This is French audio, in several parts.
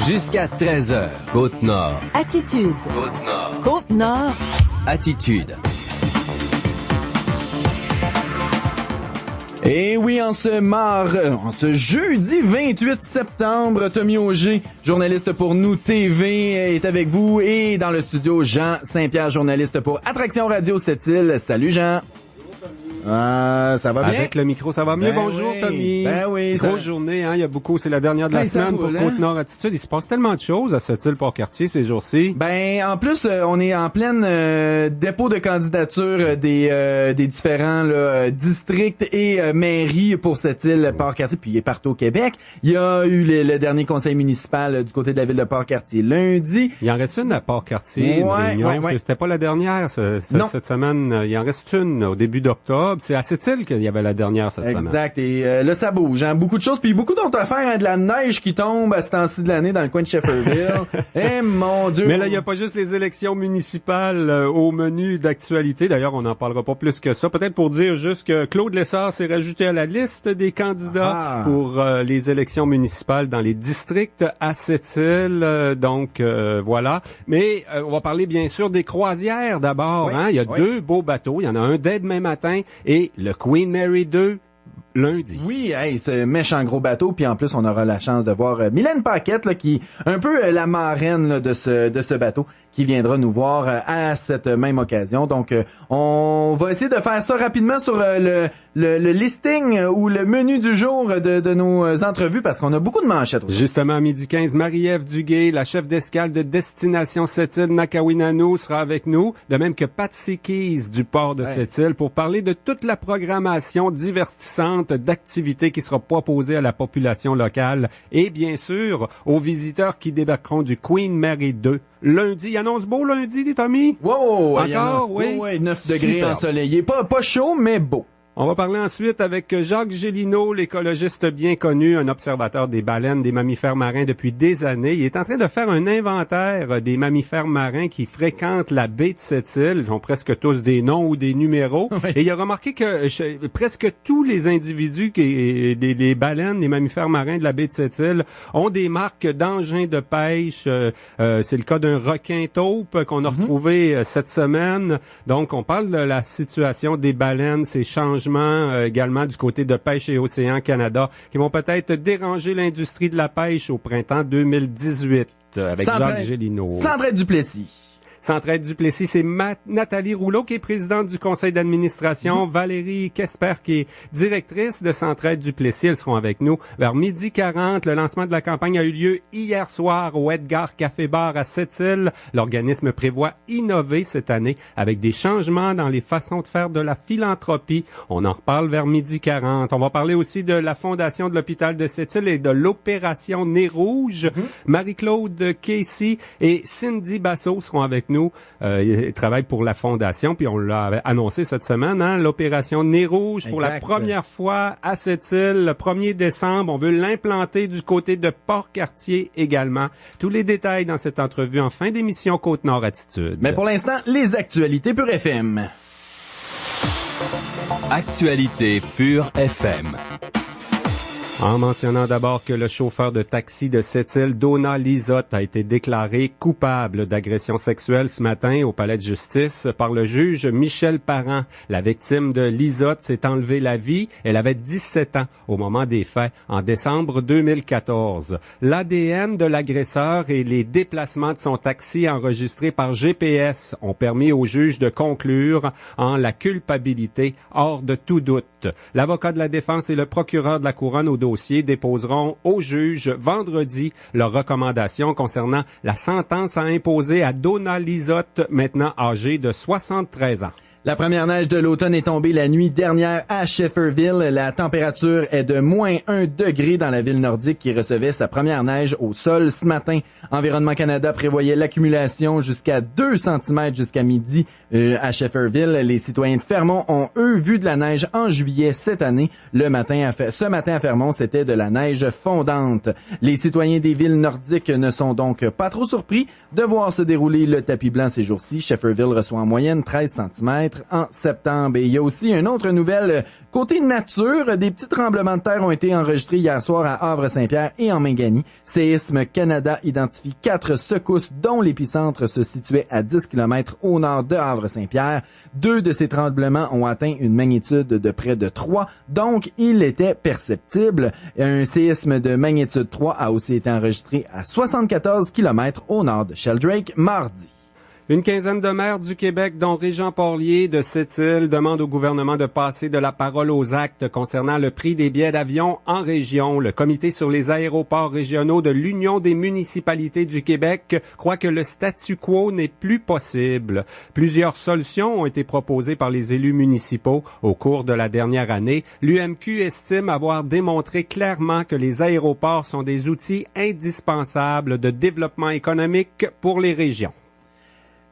Jusqu'à 13h, Côte-Nord. Attitude. Côte-Nord. Côte-Nord. Attitude. Et oui, en ce jeudi 28 septembre, Tommy Auger, journaliste pour Nous TV, est avec vous et dans le studio, Jean Saint-Pierre, journaliste pour Attraction Radio Sept-Îles. Salut Jean. Ah, ça va bien? Avec le micro, ça va mieux. Bonjour, oui, Tommy. oui. Grosse journée, hein. Il y a beaucoup, c'est la dernière de la semaine pour Côte-Nord Attitude. Il se passe tellement de choses à Sept-Îles-Port-Cartier ces jours-ci. En plus, on est en pleine dépôt de candidature des différents districts et mairies pour Sept-Îles-Port-Cartier, puis partout au Québec. Il y a eu le dernier conseil municipal du côté de la ville de Port-Cartier lundi. Il en reste une à Port-Cartier, Ouais. C'était pas la dernière cette semaine. Il en reste une au début d'octobre. C'est à Sept-Îles qu'il y avait la dernière cette semaine. Exact. Et là, ça bouge. Hein? Beaucoup de choses. Puis beaucoup d'autres affaires. Hein? De la neige qui tombe à ce temps-ci de l'année dans le coin de Shefferville. Mon Dieu. Mais là, il n'y a pas juste les élections municipales au menu d'actualité. D'ailleurs, on n'en parlera pas plus que ça. Peut-être pour dire juste que Claude Lessard s'est rajouté à la liste des candidats pour les élections municipales dans les districts à Sept-Îles. Voilà. Mais on va parler bien sûr des croisières d'abord. Oui, hein? Il y a deux beaux bateaux. Il y en a un dès demain matin et le Queen Mary 2 lundi. Oui, ce méchant gros bateau, puis en plus on aura la chance de voir Mylène Paquette là, qui est un peu la marraine là, de ce bateau, qui viendra nous voir à cette même occasion. Donc on va essayer de faire ça rapidement sur le listing ou le menu du jour de nos entrevues, parce qu'on a beaucoup de manchettes aujourd'hui. Justement, à 12h15, Marie-Ève Duguay, la chef d'escale de Destination Sept-Îles Nakawinanu, sera avec nous, de même que Patsy Keys du port de Sept-Îles, pour parler de toute la programmation divertissante d'activités qui sera proposée à la population locale et bien sûr aux visiteurs qui débarqueront du Queen Mary 2 lundi. Il annonce beau lundi, Tommy? Wow! Encore, oui? Oui, 9 degrés ensoleillé. Pas chaud, mais beau. On va parler ensuite avec Jacques Gélineau, l'écologiste bien connu, un observateur des baleines, des mammifères marins depuis des années. Il est en train de faire un inventaire des mammifères marins qui fréquentent la baie de Sept-Îles. Ils ont presque tous des noms ou des numéros. Oui. Et il a remarqué que presque tous les individus, des baleines, des mammifères marins de la baie de Sept-Îles, ont des marques d'engins de pêche. C'est le cas d'un requin taupe qu'on a retrouvé cette semaine. Donc, on parle de la situation des baleines, ces changements également du côté de Pêche et Océan Canada qui vont peut-être déranger l'industrie de la pêche au printemps 2018 avec Jacques Gélineau. Sandrette Duplessis. Centraide Duplessis, c'est Nathalie Rouleau qui est présidente du conseil d'administration, Valérie Kesper qui est directrice de Centraide Duplessis. Elles seront avec nous vers 12h40. Le lancement de la campagne a eu lieu hier soir au Edgar Café Bar à Sept-Îles. L'organisme prévoit innover cette année avec des changements dans les façons de faire de la philanthropie. On en reparle vers 12h40. On va parler aussi de la fondation de l'hôpital de Sept-Îles et de l'opération Nez Rouge. Marie-Claude Casey et Cindy Basso seront avec nous. Ils travaillent pour la fondation, puis on l'a annoncé cette semaine, hein, l'opération Nez Rouge pour la première fois à Sept-Îles, le 1er décembre. On veut l'implanter du côté de Port-Cartier également. Tous les détails dans cette entrevue en fin d'émission Côte-Nord Attitude. Mais pour l'instant, les actualités Pure FM. Actualité Pure FM. En mentionnant d'abord que le chauffeur de taxi de Sept-Îles, Donna Lizotte, a été déclaré coupable d'agression sexuelle ce matin au palais de justice par le juge Michel Parent. La victime de Lizotte s'est enlevé la vie. Elle avait 17 ans au moment des faits, en décembre 2014. L'ADN de l'agresseur et les déplacements de son taxi enregistrés par GPS ont permis au juge de conclure en la culpabilité hors de tout doute. L'avocat de la défense et le procureur de la couronne au dossier déposeront au juge vendredi leurs recommandations concernant la sentence à imposer à Donna Lizotte, maintenant âgée de 73 ans. La première neige de l'automne est tombée la nuit dernière à Shefferville. La température est de moins 1 degré dans la ville nordique qui recevait sa première neige au sol ce matin. Environnement Canada prévoyait l'accumulation jusqu'à 2 cm jusqu'à midi à Shefferville. Les citoyens de Fermont ont, eux, vu de la neige en juillet cette année. Ce matin à Fermont, c'était de la neige fondante. Les citoyens des villes nordiques ne sont donc pas trop surpris de voir se dérouler le tapis blanc ces jours-ci. Shefferville reçoit en moyenne 13 cm. km en septembre. Et il y a aussi une autre nouvelle côté nature. Des petits tremblements de terre ont été enregistrés hier soir à Havre-Saint-Pierre et en Mingani. Séisme Canada identifie 4 secousses dont l'épicentre se situait à 10 km au nord de Havre-Saint-Pierre. 2 de ces tremblements ont atteint une magnitude de près de 3, donc il était perceptible. Un séisme de magnitude 3 a aussi été enregistré à 74 km au nord de Sheldrake mardi. Une quinzaine de maires du Québec, dont Régent Porlier de Sept-Îles, demandent au gouvernement de passer de la parole aux actes concernant le prix des billets d'avion en région. Le comité sur les aéroports régionaux de l'Union des municipalités du Québec croit que le statu quo n'est plus possible. Plusieurs solutions ont été proposées par les élus municipaux au cours de la dernière année. L'UMQ estime avoir démontré clairement que les aéroports sont des outils indispensables de développement économique pour les régions.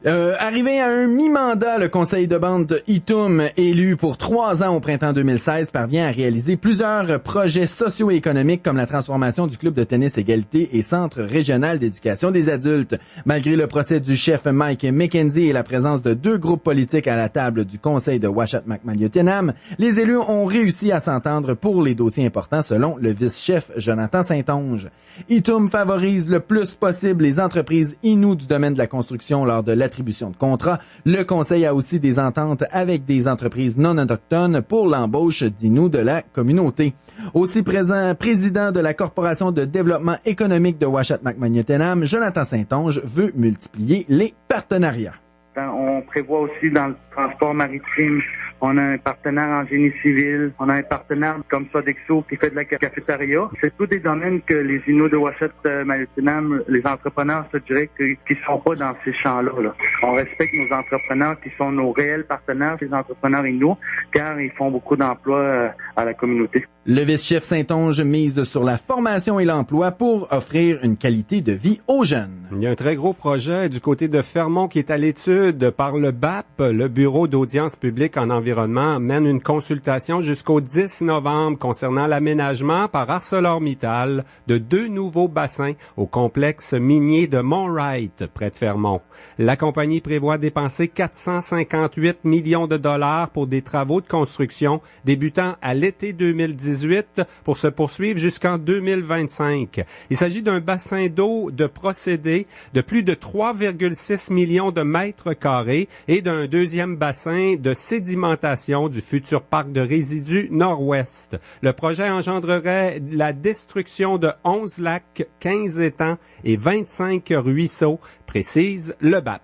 Arrivé à un mi-mandat, le conseil de bande de Itum, élu pour 3 ans au printemps 2016, parvient à réaliser plusieurs projets socio-économiques comme la transformation du club de tennis Égalité et centre régional d'éducation des adultes. Malgré le procès du chef Mike McKenzie et la présence de 2 groupes politiques à la table du conseil de Ouachette-Macmillan-Utenam, les élus ont réussi à s'entendre pour les dossiers importants selon le vice-chef Jonathan Saint-Onge. Itum favorise le plus possible les entreprises Innu du domaine de la construction lors de l'attribution de contrats. Le conseil a aussi des ententes avec des entreprises non autochtones pour l'embauche d'Innu de la communauté. Aussi président de la Corporation de développement économique de Ouachette-Macmillan-Utenam, Jonathan Saint-Onge veut multiplier les partenariats. On prévoit aussi dans le transport maritime, on a un partenaire en génie civil, on a un partenaire comme Sodexo qui fait de la cafétéria. C'est tous des domaines que les Inuits de Ouachette-Macmillan-Utenam, les entrepreneurs, je dirais, qui sont pas dans ces champs-là. Là. On respecte nos entrepreneurs qui sont nos réels partenaires, les entrepreneurs Inuits, car ils font beaucoup d'emplois à la communauté. Le vice-chef Saint-Onge mise sur la formation et l'emploi pour offrir une qualité de vie aux jeunes. Il y a un très gros projet du côté de Fermont qui est à l'étude par le BAP, le Bureau d'audience publique en environnement, mène une consultation jusqu'au 10 novembre concernant l'aménagement par ArcelorMittal de 2 nouveaux bassins au complexe minier de Mont-Wright, près de Fermont. La compagnie prévoit dépenser 458 millions de dollars pour des travaux de construction débutant à l'été 2018 pour se poursuivre jusqu'en 2025. Il s'agit d'un bassin d'eau de procédé de plus de 3,6 millions de mètres carrés et d'un deuxième bassin de sédimentation du futur parc de résidus nord-ouest. Le projet engendrerait la destruction de 11 lacs, 15 étangs et 25 ruisseaux, précise le BAP.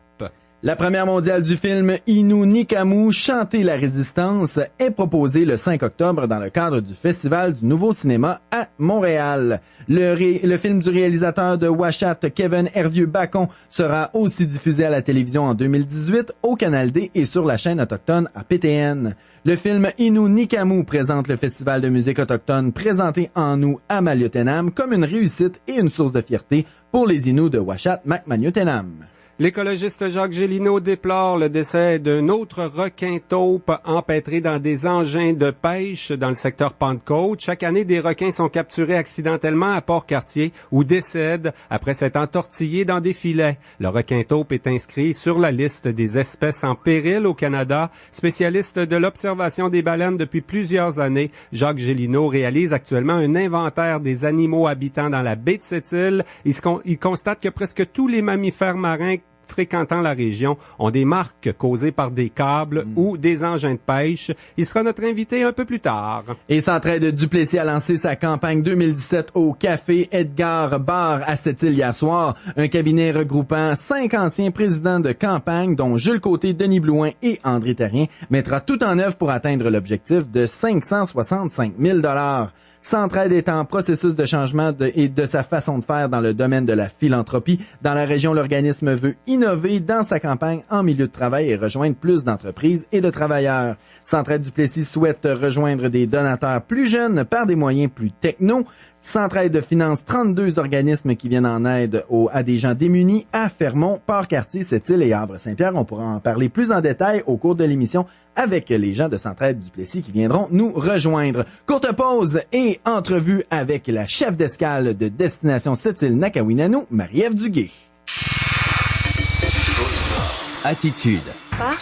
La première mondiale du film Innu Nikamu, Chanter la résistance, est proposée le 5 octobre dans le cadre du Festival du Nouveau Cinéma à Montréal. Le film du réalisateur de Ouachat, Kevin Hervieux-Bacon, sera aussi diffusé à la télévision en 2018 au Canal D et sur la chaîne autochtone à PTN. Le film Innu Nikamu présente le festival de musique autochtone présenté en août à Maliotenam comme une réussite et une source de fierté pour les Inuits de Ouachat-Macmillan-Utenam. L'écologiste Jacques Gélineau déplore le décès d'un autre requin taupe empêtré dans des engins de pêche dans le secteur Pentecôte. Chaque année, des requins sont capturés accidentellement à Port-Cartier ou décèdent après s'être entortillés dans des filets. Le requin taupe est inscrit sur la liste des espèces en péril au Canada. Spécialiste de l'observation des baleines depuis plusieurs années, Jacques Gélineau réalise actuellement un inventaire des animaux habitant dans la baie de Sept-Îles. Il constate que presque tous les mammifères marins fréquentant la région ont des marques causées par des câbles ou des engins de pêche. Il sera notre invité un peu plus tard. Et Centraide Duplessis a lancé sa campagne 2017 au Café Edgar Bar à Sept-Îles hier soir. Un cabinet regroupant 5 anciens présidents de campagne, dont Jules Côté, Denis Blouin et André Terrien, mettra tout en œuvre pour atteindre l'objectif de 565 000 $. Centraide est en processus de changement et de sa façon de faire dans le domaine de la philanthropie. Dans la région, l'organisme veut innover dans sa campagne en milieu de travail et rejoindre plus d'entreprises et de travailleurs. Centraide Duplessis souhaite rejoindre des donateurs plus jeunes par des moyens plus techno. Centraide finance 32 organismes qui viennent en aide à des gens démunis à Fermont, Port-Cartier, Sept-Îles et Havre-Saint-Pierre. On pourra en parler plus en détail au cours de l'émission avec les gens de Centraide Duplessis qui viendront nous rejoindre. Courte pause et entrevue avec la chef d'escale de Destination Sept-Îles Nakawinanu, Marie-Ève Duguay. Attitude. Papa,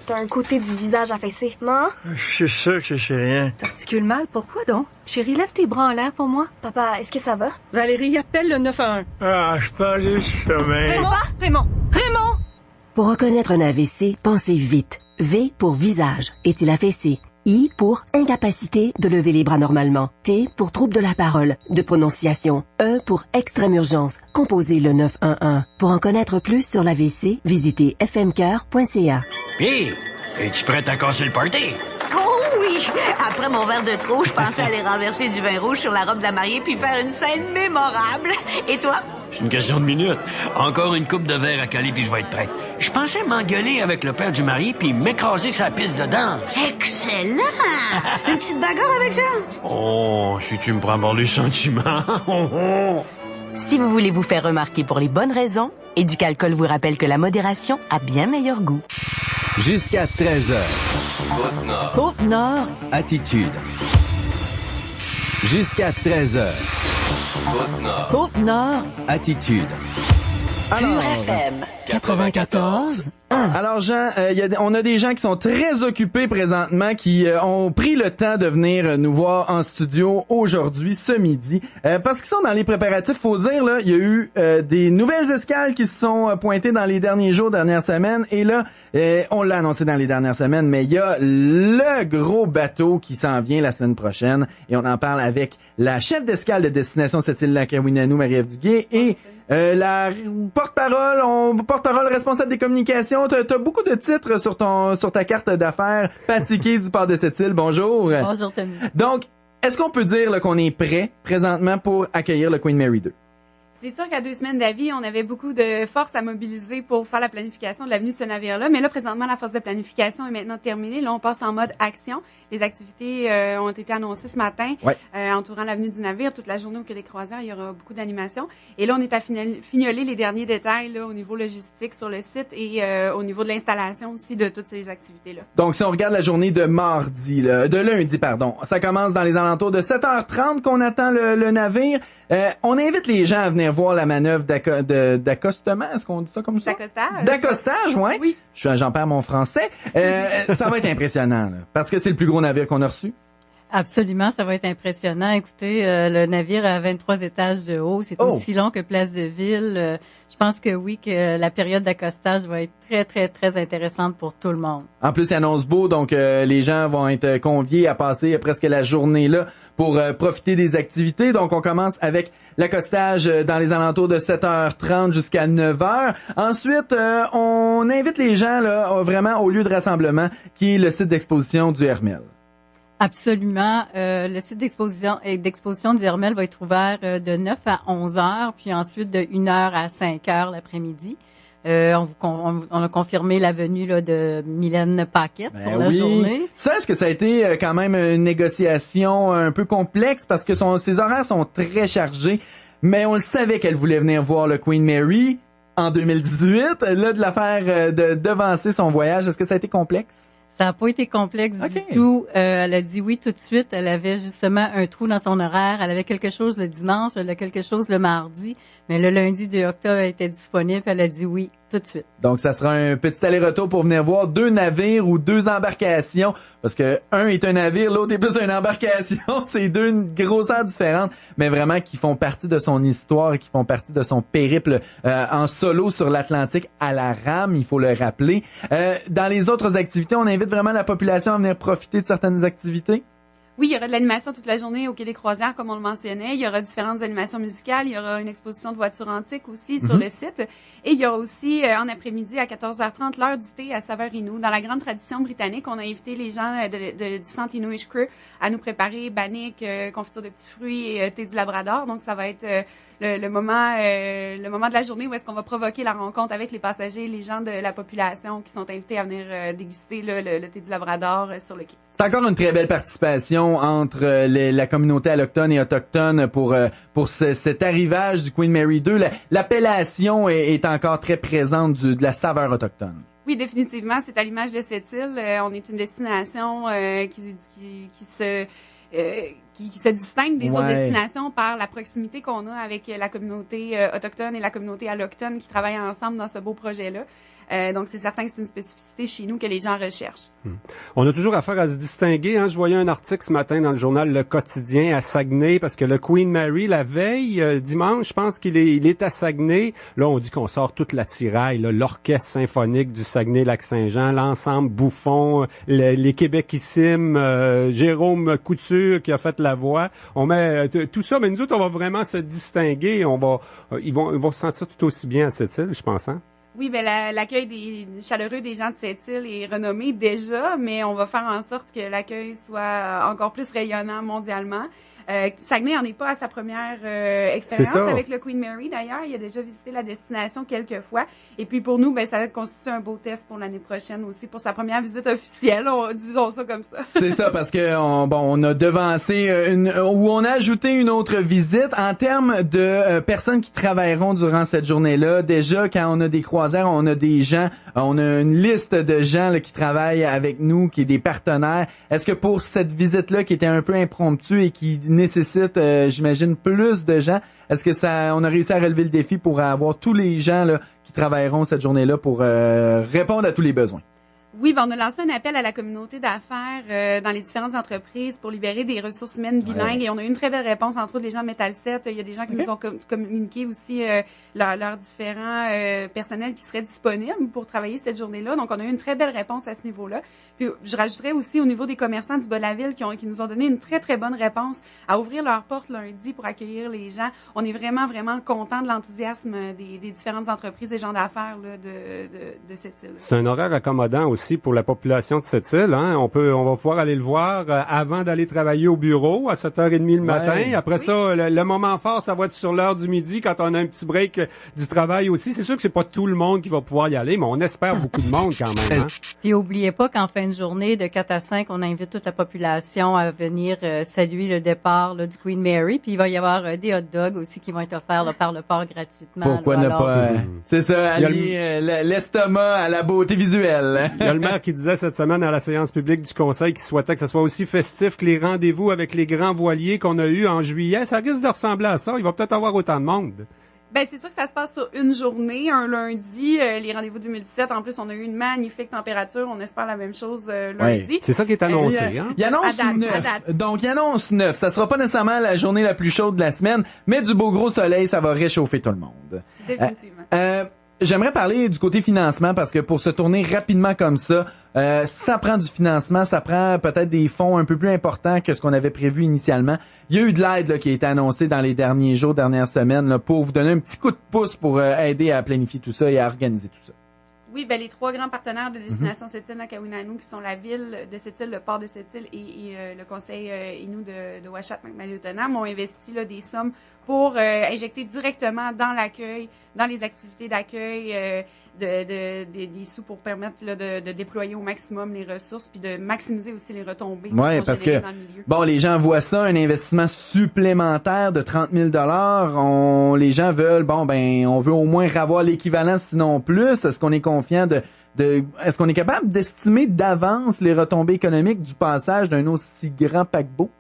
t'as un côté du visage affaissé. Maman? Je suis sûr que c'est rien. T'articules mal, pourquoi donc? Chérie, lève tes bras en l'air pour moi. Papa, est-ce que ça va? Valérie, appelle le 911. Ah, je parle du sommeil. Raymond! Pour reconnaître un AVC, pensez vite. V pour visage. Est-il affaissé? I pour incapacité de lever les bras normalement. T pour trouble de la parole, de prononciation. E pour extrême urgence. Composez le 911. Pour en connaître plus sur l'AVC, visitez fmcœur.ca. Hé, es-tu prête à casser le party? Oh oui! Après mon verre de trop, je pensais aller renverser du vin rouge sur la robe de la mariée puis faire une scène mémorable. Et toi? C'est une question de minutes. Encore une coupe de verre à caler puis je vais être prête. Je pensais m'engueuler avec le père du marié puis m'écraser sa piste de danse. Excellent! Une petite bagarre avec ça? Oh, si tu me prends par les sentiments. Si vous voulez vous faire remarquer pour les bonnes raisons, Éducalcool vous rappelle que la modération a bien meilleur goût. Jusqu'à 13h. Côte-Nord. Côte-Nord. Attitude. Jusqu'à 13h. Côte-Nord. Côte-Nord. Attitude. Pure FM 94. Alors Jean, on a des gens qui sont très occupés présentement, qui ont pris le temps de venir nous voir en studio aujourd'hui, ce midi, parce qu'ils sont dans les préparatifs. Faut dire là, il y a eu des nouvelles escales qui se sont pointées dans les derniers jours, dernières semaines, et là, on l'a annoncé dans les dernières semaines, mais il y a le gros bateau qui s'en vient la semaine prochaine, et on en parle avec la chef d'escale de Destination Sept-Îles-Lac-Keweenaw, Marie-Ève Duguay, et la porte-parole responsable des communications. T'as beaucoup de titres sur ta carte d'affaires. Patiqué du port de Sept-Îles. Bonjour. Bonjour, Tommy. Donc, est-ce qu'on peut dire là, qu'on est prêt présentement pour accueillir le Queen Mary 2? C'est sûr qu'à 2 semaines d'avis, on avait beaucoup de force à mobiliser pour faire la planification de l'avenue de ce navire-là. Mais là, présentement, la phase de planification est maintenant terminée. Là, on passe en mode action. Les activités ont été annoncées ce matin, entourant l'avenue du navire. Toute la journée au Quai des Croisières, il y aura beaucoup d'animations. Et là, on est à fignoler les derniers détails là, au niveau logistique sur le site et au niveau de l'installation aussi de toutes ces activités-là. Donc, si on regarde la journée de lundi, ça commence dans les alentours de 7h30 qu'on attend le navire. On invite les gens à venir voir la manœuvre d'accostement, est-ce qu'on dit ça comme ça? D'accostage. D'accostage, ouais. Oui. J'en perds mon français. Ça va être impressionnant, là, parce que c'est le plus gros navire qu'on a reçu. Absolument, ça va être impressionnant. Écoutez, le navire a 23 étages de haut. C'est aussi long que Place de Ville. Je pense que oui, que la période d'accostage va être très, très, très intéressante pour tout le monde. En plus, il annonce beau, donc les gens vont être conviés à passer presque la journée là pour profiter des activités. Donc, on commence avec l'accostage dans les alentours de 7h30 jusqu'à 9h. Ensuite, on invite les gens là vraiment au lieu de rassemblement, qui est le site d'exposition du Hermel. Absolument. Le site d'exposition du Hermel va être ouvert de 9 à 11 heures, puis ensuite de 1 heure à 5 heures l'après-midi. On a confirmé la venue là, de Mylène Paquette pour la journée. Ça, est-ce que ça a été quand même une négociation un peu complexe parce que ses horaires sont très chargés, mais on le savait qu'elle voulait venir voir le Queen Mary en 2018. Là, de la faire devancer son voyage, est-ce que ça a été complexe? Ça n'a pas été complexe du tout. Elle a dit oui tout de suite. Elle avait justement un trou dans son horaire. Elle avait quelque chose le dimanche, elle a quelque chose le mardi. Mais le lundi 2 octobre, elle était disponible. Elle a dit oui tout de suite. Donc, ça sera un petit aller-retour pour venir voir 2 navires ou 2 embarcations. Parce que un est un navire, l'autre est plus une embarcation. C'est 2 grosseurs différentes, mais vraiment qui font partie de son histoire et qui font partie de son périple en solo sur l'Atlantique à la rame, il faut le rappeler. Dans les autres activités, on invite vraiment la population à venir profiter de certaines activités. Oui, il y aura de l'animation toute la journée au Quai des Croisières, comme on le mentionnait. Il y aura différentes animations musicales. Il y aura une exposition de voitures antiques aussi sur le site. Et il y aura aussi, en après-midi, à 14h30, l'heure du thé à saveur Inou. Dans la grande tradition britannique, on a invité les gens du centre Inuit Crew à nous préparer bannique, confiture de petits fruits et thé du Labrador. Donc, ça va être le moment de la journée où est-ce qu'on va provoquer la rencontre avec les passagers, les gens de la population qui sont invités à venir déguster le thé du Labrador sur le quai. C'est encore une très belle participation entre la communauté alloctone et autochtone pour cet arrivage du Queen Mary 2. L'appellation est encore très présente de la saveur autochtone. Oui, définitivement. C'est à l'image de cette île. On est une destination qui qui se distingue des Ouais. autres destinations par la proximité qu'on a avec la communauté autochtone et la communauté allochtone qui travaillent ensemble dans ce beau projet-là. Donc, c'est certain que c'est une spécificité chez nous que les gens recherchent. On a toujours affaire à se distinguer. Hein. Je voyais un article ce matin dans le journal Le Quotidien à Saguenay parce que le Queen Mary, la veille, dimanche, je pense qu'il est à Saguenay. Là, on dit qu'on sort toute la tiraille, là, l'orchestre symphonique du Saguenay-Lac-Saint-Jean, l'ensemble Bouffon, les Québécissimes, Jérôme Couture qui a fait la voix. On met tout ça, mais nous autres, on va vraiment se distinguer. Ils vont se sentir tout aussi bien à cette île, je pense. Hein? Oui, ben l'accueil chaleureux des gens de cette île est renommé déjà, mais on va faire en sorte que l'accueil soit encore plus rayonnant mondialement. Saguenay n'en est pas à sa première expérience avec le Queen Mary, d'ailleurs. Il a déjà visité la destination quelques fois. Et puis pour nous, ben ça constitue un beau test pour l'année prochaine aussi, pour sa première visite officielle, disons ça comme ça. C'est ça, parce que on a devancé ou on a ajouté une autre visite. En termes de personnes qui travailleront durant cette journée-là, déjà, quand on a des croisières, on a des gens, on a une liste de gens là, qui travaillent avec nous, qui est des partenaires. Est-ce que pour cette visite-là, qui était un peu impromptue et qui nécessite, j'imagine, plus de gens, est-ce que on a réussi à relever le défi pour avoir tous les gens là qui travailleront cette journée-là pour répondre à tous les besoins? Oui, ben on a lancé un appel à la communauté d'affaires dans les différentes entreprises pour libérer des ressources humaines bilingues et on a eu une très belle réponse, entre autres des gens de Metal 7. Il y a des gens qui nous ont communiqué aussi leurs différents personnels qui seraient disponibles pour travailler cette journée-là. Donc, on a eu une très belle réponse à ce niveau-là. Puis, je rajouterais aussi au niveau des commerçants du Bas-de-la-Ville qui nous ont donné une très, très bonne réponse à ouvrir leurs portes lundi pour accueillir les gens. On est vraiment, vraiment contents de l'enthousiasme des différentes entreprises, des gens d'affaires là, de cette île. C'est un horaire accommodant aussi pour la population de cette île. Hein. On va pouvoir aller le voir avant d'aller travailler au bureau à 7h30 le matin. Après ça, le moment fort, ça va être sur l'heure du midi quand on a un petit break du travail aussi. C'est sûr que c'est pas tout le monde qui va pouvoir y aller, mais on espère beaucoup de monde quand même. Hein. Puis oubliez pas qu'en fin de journée, de 4 à 5, on invite toute la population à venir saluer le départ là, du Queen Mary. Puis il va y avoir des hot dogs aussi qui vont être offerts là, par le port gratuitement. Pourquoi ne pas... C'est ça, allier l'estomac à la beauté visuelle. Il y a le maire qui disait cette semaine à la séance publique du Conseil qu'il souhaitait que ce soit aussi festif que les rendez-vous avec les grands voiliers qu'on a eus en juillet. Ça risque de ressembler à ça. Il va peut-être avoir autant de monde. Ben c'est sûr que ça se passe sur une journée, un lundi, les rendez-vous 2017. En plus, on a eu une magnifique température. On espère la même chose lundi. Ouais. C'est ça qui est annoncé. Il annonce 9. Donc, il annonce 9. Ça sera pas nécessairement la journée la plus chaude de la semaine, mais du beau gros soleil, ça va réchauffer tout le monde. Définitivement. J'aimerais parler du côté financement parce que pour se tourner rapidement comme ça, ça prend du financement, ça prend peut-être des fonds un peu plus importants que ce qu'on avait prévu initialement. Il y a eu de l'aide là, qui a été annoncée dans les derniers jours, dernières semaines là, pour vous donner un petit coup de pouce pour aider à planifier tout ça et à organiser tout ça. Oui, ben les trois grands partenaires de Destination Sept-Îles à Kawinanu, qui sont la ville de Sept-Îles, le port de Sept-Îles et le conseil Innu de Ouachita-Macmillan-Outonam, ont investi là, des sommes pour injecter directement dans l'accueil, dans les activités d'accueil, des sous pour permettre là, de déployer au maximum les ressources puis de maximiser aussi les retombées. Ouais, parce que bon, les gens voient ça, un investissement supplémentaire de 30 000 les gens veulent, on veut au moins avoir l'équivalent, sinon plus. Est-ce qu'on est confiant est-ce qu'on est capable d'estimer d'avance les retombées économiques du passage d'un aussi grand paquebot?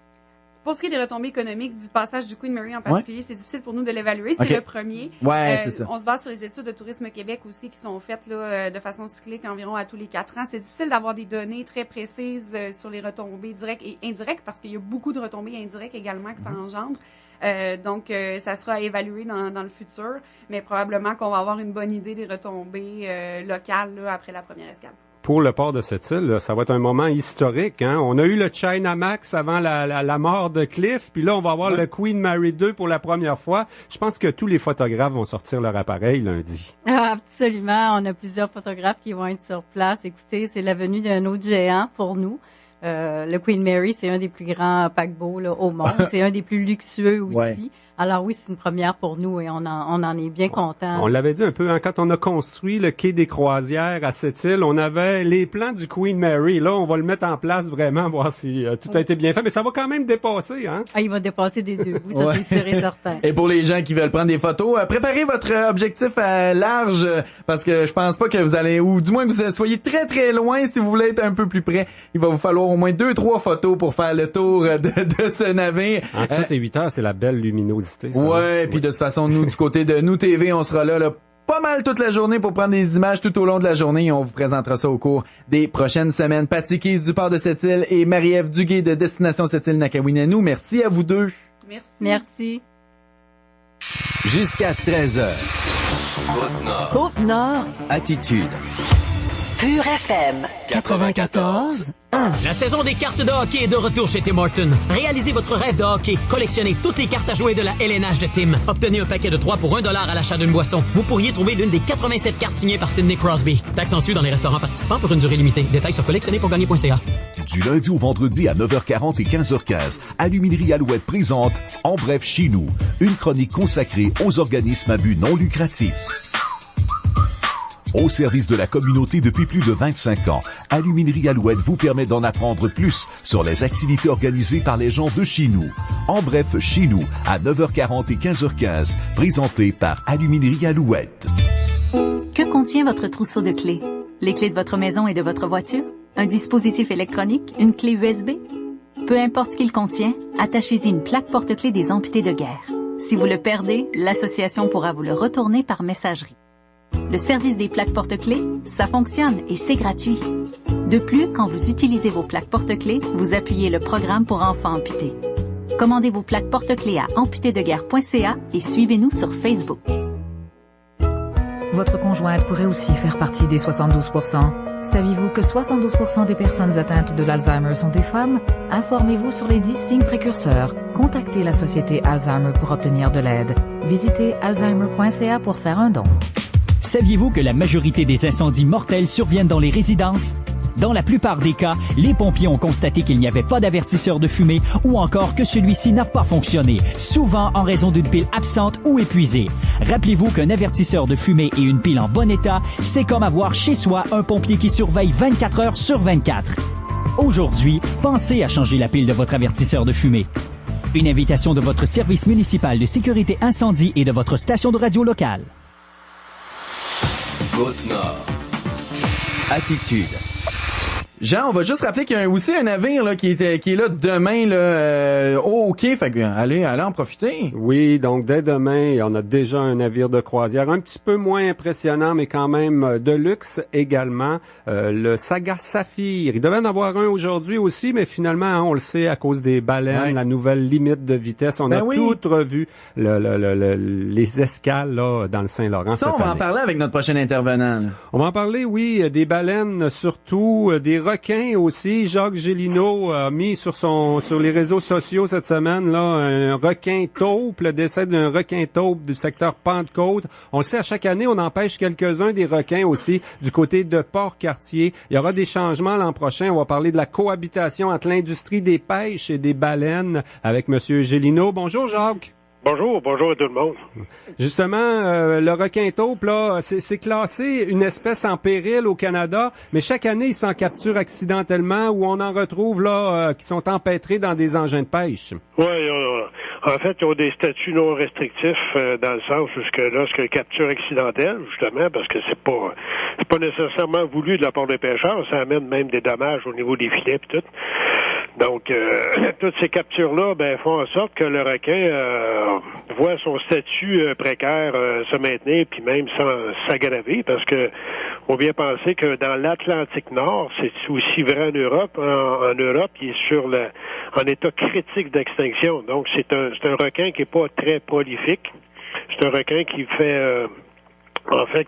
Pour ce qui est des retombées économiques du passage du Queen Mary en particulier, c'est difficile pour nous de l'évaluer. C'est le premier. Ouais, c'est ça. On se base sur les études de Tourisme Québec aussi qui sont faites là, de façon cyclique environ à tous les 4 ans. C'est difficile d'avoir des données très précises sur les retombées directes et indirectes parce qu'il y a beaucoup de retombées indirectes également que ça engendre. Donc, ça sera à évaluer dans le futur, mais probablement qu'on va avoir une bonne idée des retombées locales là, après la première escale. Pour le port de cette île, ça va être un moment historique. Hein? On a eu le China Max avant la mort de Cliff, puis là, on va avoir le Queen Mary 2 pour la première fois. Je pense que tous les photographes vont sortir leur appareil lundi. Ah, absolument. On a plusieurs photographes qui vont être sur place. Écoutez, c'est la venue d'un autre géant pour nous. Le Queen Mary, c'est un des plus grands paquebots là, au monde. C'est un des plus luxueux aussi. Alors oui, c'est une première pour nous et on en est bien contents. On l'avait dit un peu, hein, quand on a construit le quai des croisières à cette île, on avait les plans du Queen Mary. Là, on va le mettre en place vraiment, voir si tout a été bien fait. Mais ça va quand même dépasser, hein? Ah, il va dépasser des 2 bouts, ça c'est sûr et certain. Et pour les gens qui veulent prendre des photos, préparez votre objectif à large, parce que je pense pas que vous allez, ou du moins que vous soyez très très loin si vous voulez être un peu plus près. Il va vous falloir au moins 2-3 photos pour faire le tour de ce navire. Entre 7 et 8 heures, c'est la belle luminosité. Ça, ouais, puis de toute façon, nous, du côté de Nous TV, on sera là pas mal toute la journée pour prendre des images tout au long de la journée et on vous présentera ça au cours des prochaines semaines. Patty Keys du port de Sept-Îles et Marie-Ève Duguay de Destination Sept-Îles Nakawinanou. Merci à vous deux. Merci. Jusqu'à 13h. Côte-Nord. Côte-Nord. Attitude. Pure FM 94.1. La saison des cartes de hockey est de retour chez Tim Hortons. Réalisez votre rêve de hockey. Collectionnez toutes les cartes à jouer de la LNH de Tim. Obtenez un paquet de 3 pour $1 à l'achat d'une boisson. Vous pourriez trouver l'une des 87 cartes signées par Sidney Crosby. Taxe en su dans les restaurants participants pour une durée limitée. Détails sur collectionnerpourgagner.ca. Du lundi au vendredi à 9h40 et 15h15, Aluminerie Alouette présente En bref chez nous, une chronique consacrée aux organismes à but non lucratif. Au service de la communauté depuis plus de 25 ans, Aluminerie Alouette vous permet d'en apprendre plus sur les activités organisées par les gens de chez nous. En bref, chez nous, à 9h40 et 15h15, présenté par Aluminerie Alouette. Que contient votre trousseau de clés? Les clés de votre maison et de votre voiture? Un dispositif électronique? Une clé USB? Peu importe ce qu'il contient, attachez-y une plaque porte-clés des amputés de guerre. Si vous le perdez, l'association pourra vous le retourner par messagerie. Le service des plaques porte-clés, ça fonctionne et c'est gratuit. De plus, quand vous utilisez vos plaques porte-clés, vous appuyez le programme pour enfants amputés. Commandez vos plaques porte-clés à amputédeguerre.ca et suivez-nous sur Facebook. Votre conjointe pourrait aussi faire partie des 72%. Saviez-vous que 72% des personnes atteintes de l'Alzheimer sont des femmes? Informez-vous sur les 10 signes précurseurs. Contactez la Société Alzheimer pour obtenir de l'aide. Visitez alzheimer.ca pour faire un don. Saviez-vous que la majorité des incendies mortels surviennent dans les résidences? Dans la plupart des cas, les pompiers ont constaté qu'il n'y avait pas d'avertisseur de fumée ou encore que celui-ci n'a pas fonctionné, souvent en raison d'une pile absente ou épuisée. Rappelez-vous qu'un avertisseur de fumée et une pile en bon état, c'est comme avoir chez soi un pompier qui surveille 24 heures sur 24. Aujourd'hui, pensez à changer la pile de votre avertisseur de fumée. Une invitation de votre service municipal de sécurité incendie et de votre station de radio locale. Côte-Nord. Attitude. Jean, on va juste rappeler qu'il y a aussi un navire là, qui est là demain là, au quai, fait que allez en profiter. Oui, donc dès demain, on a déjà un navire de croisière un petit peu moins impressionnant, mais quand même de luxe également, le Saga Saphir. Il devait en avoir un aujourd'hui aussi, mais finalement, hein, on le sait, à cause des baleines, la nouvelle limite de vitesse, on a tout revu les escales là dans le Saint-Laurent. Ça, on va en parler avec notre prochain intervenant. Là. On va en parler, oui, des baleines surtout, des requins aussi. Jacques Gélineau a mis sur les réseaux sociaux cette semaine là un requin taupe, le décès d'un requin taupe du secteur Pentecôte. On le sait, à chaque année, on empêche quelques-uns des requins aussi du côté de Port-Cartier. Il y aura des changements l'an prochain. On va parler de la cohabitation entre l'industrie des pêches et des baleines avec Monsieur Gélineau. Bonjour Jacques. Bonjour à tout le monde. Justement, le requin taupe, là, c'est classé une espèce en péril au Canada, mais chaque année, il s'en capture accidentellement ou on en retrouve là qui sont empêtrés dans des engins de pêche. Oui, en fait, ils ont des statuts non restrictifs dans le sens où lorsque capture accidentelle, justement, parce que c'est pas nécessairement voulu de la part des pêcheurs, ça amène même des dommages au niveau des filets et tout. Donc, toutes ces captures-là font en sorte que le requin voit son statut précaire se maintenir, puis même sans s'aggraver, parce que faut bien penser que dans l'Atlantique Nord, c'est aussi vrai en Europe. En Europe, il est en état critique d'extinction. Donc, c'est un requin qui est pas très prolifique. C'est un requin qui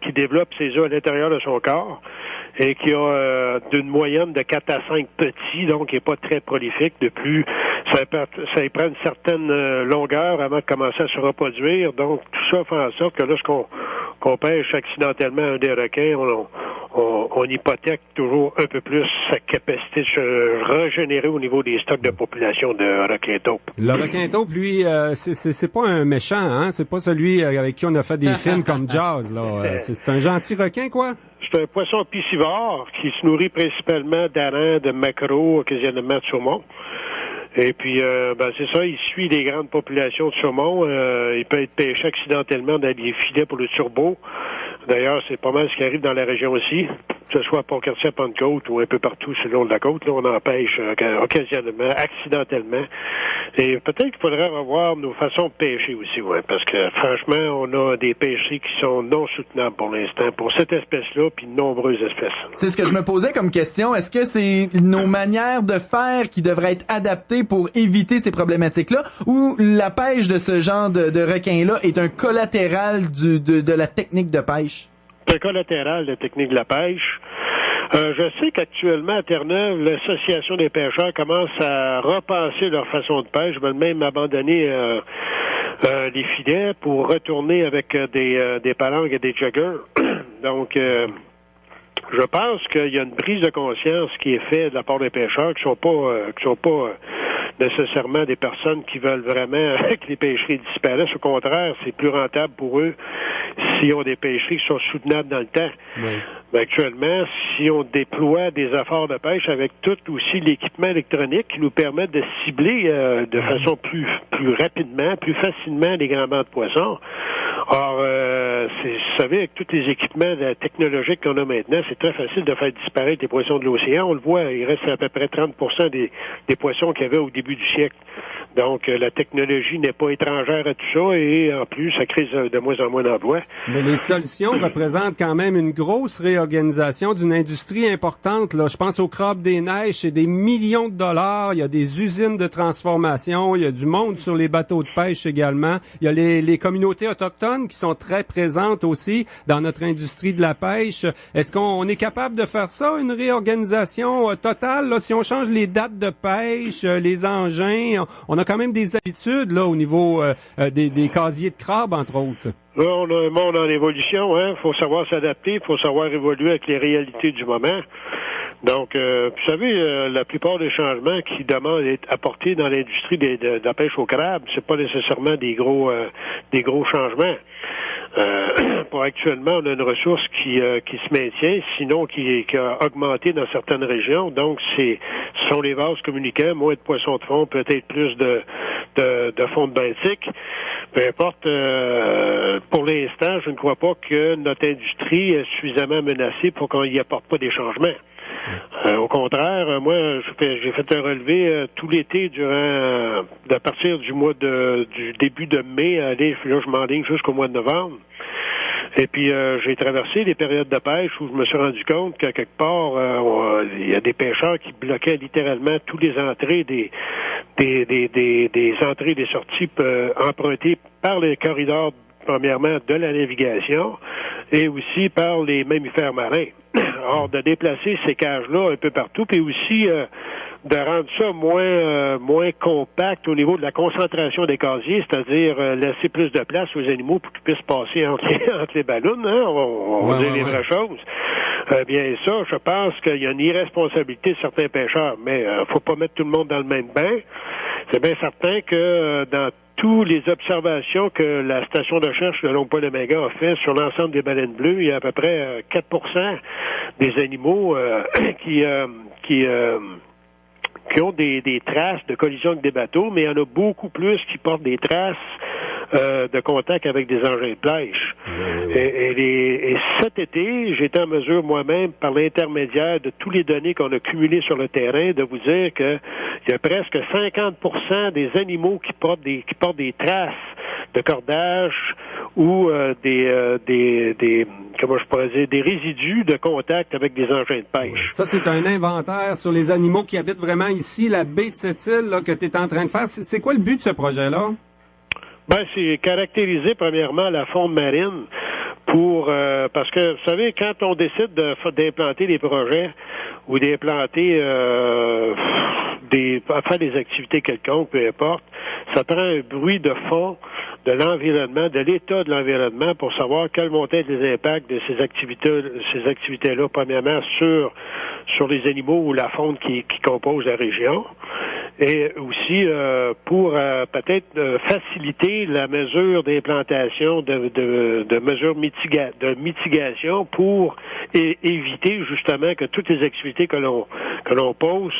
qui développe ses œufs à l'intérieur de son corps et qui a d'une moyenne de 4 à 5 petits, donc qui n'est pas très prolifique. De plus, ça y prend une certaine longueur avant de commencer à se reproduire. Donc, tout ça fait en sorte que lorsqu'on pêche accidentellement un des requins, on hypothèque toujours un peu plus sa capacité de se régénérer au niveau des stocks de population de requin taupe. Le requin taupe, lui, c'est pas un méchant, hein? C'est pas celui avec qui on a fait des films comme Jaws, là. C'est un gentil requin, quoi? C'est un poisson piscivore qui se nourrit principalement d'arengs, de maquereaux, occasionnellement de saumon. Et puis, c'est ça, il suit les grandes populations de saumon. Il peut être pêché accidentellement dans des filets pour le turbo. D'ailleurs, c'est pas mal ce qui arrive dans la région aussi, que ce soit à Pont-Cartier, à Pentecôte ou un peu partout sur le long de la côte. Là, on en pêche occasionnellement, accidentellement. Et peut-être qu'il faudrait revoir nos façons de pêcher aussi, ouais, parce que franchement, on a des pêcheries qui sont non soutenables pour l'instant, pour cette espèce-là, puis de nombreuses espèces. C'est ce que je me posais comme question. Est-ce que c'est nos manières de faire qui devraient être adaptées pour éviter ces problématiques-là, ou la pêche de ce genre de requin-là est un collatéral de la technique de pêche? C'est un collatéral de la technique de la pêche. Je sais qu'actuellement, à Terre-Neuve, l'Association des pêcheurs commence à repenser leur façon de pêche. Ils veulent même abandonner les filets pour retourner avec des palanques et des jiggers. Donc, je pense qu'il y a une prise de conscience qui est faite de la part des pêcheurs qui sont pas nécessairement des personnes qui veulent vraiment que les pêcheries disparaissent. Au contraire, c'est plus rentable pour eux s'ils ont des pêcheries qui sont soutenables dans le temps. Oui. Mais actuellement, si on déploie des efforts de pêche avec tout aussi l'équipement électronique qui nous permet de cibler de façon plus rapidement, plus facilement les grands bancs de poissons. Or, vous savez, avec tous les équipements technologiques qu'on a maintenant, c'est très facile de faire disparaître les poissons de l'océan. On le voit, il reste à peu près 30% des poissons qu'il y avait au début du siècle. Donc, la technologie n'est pas étrangère à tout ça et en plus, ça crée de moins en moins d'emplois. Mais les solutions représentent quand même une grosse réorganisation d'une industrie importante. Là, je pense au crabe des neiges, c'est des millions de dollars. Il y a des usines de transformation, il y a du monde sur les bateaux de pêche également. Il y a les communautés autochtones qui sont très présentes aussi dans notre industrie de la pêche. Est-ce qu'on est capable de faire ça, une réorganisation totale? Là, si on change les dates de pêche, les engins, on a quand même des habitudes là au niveau des casiers de crabe, entre autres. Là, on a un monde en évolution, hein. Faut savoir s'adapter, faut savoir évoluer avec les réalités du moment. Donc, vous savez, la plupart des changements qui demandent d'être apportés dans l'industrie de la pêche au crabe, c'est pas nécessairement des gros changements. Pour actuellement, on a une ressource qui se maintient, sinon qui a augmenté dans certaines régions. Donc, ce sont les vases communicants, moins de poissons de fond, peut-être plus de fonds de benthique. Peu importe, pour l'instant, je ne crois pas que notre industrie est suffisamment menacée pour qu'on n'y apporte pas des changements. Au contraire, moi, j'ai fait un relevé tout l'été à partir du début de mai, là, je m'enligne jusqu'au mois de novembre. Et puis, j'ai traversé les périodes de pêche où je me suis rendu compte qu'à quelque part, il y a des pêcheurs qui bloquaient littéralement tous les entrées des entrées et des sorties empruntées par les corridors, premièrement, de la navigation et aussi par les mammifères marins. Or, de déplacer ces cages-là un peu partout, puis aussi de rendre ça moins compact au niveau de la concentration des casiers, c'est-à-dire laisser plus de place aux animaux pour qu'ils puissent passer entre les ballons, hein, on va dire les vraies choses. Bien ça, je pense qu'il y a une irresponsabilité de certains pêcheurs, mais faut pas mettre tout le monde dans le même bain. C'est bien certain que dans toutes les observations que la station de recherche de Longue-Pointe-de-Méga a fait sur l'ensemble des baleines bleues, il y a à peu près 4% des animaux qui ont des traces de collision avec des bateaux, mais il y en a beaucoup plus qui portent des traces de contact avec des engins de pêche. Et cet été, j'ai été en mesure moi-même, par l'intermédiaire de tous les données qu'on a cumulées sur le terrain, de vous dire que il y a presque 50% des animaux qui portent des traces de cordage ou comment je pourrais dire, des résidus de contact avec des engins de pêche. Ça, c'est un inventaire sur les animaux qui habitent vraiment ici, la baie de Sept-Îles, là, que tu es en train de faire. C'est quoi le but de ce projet-là? Ben, c'est caractériser premièrement la faune marine parce que, vous savez, quand on décide d'implanter des projets ou d'implanter faire des activités quelconques, peu importe, ça prend un bruit de fond de l'environnement, de l'état de l'environnement pour savoir quels vont être les impacts de ces activités-là, premièrement sur les animaux ou la faune qui compose la région. Et aussi pour peut-être faciliter la mesure d'implantation de mesures de mitigation pour éviter justement que toutes les activités que l'on pose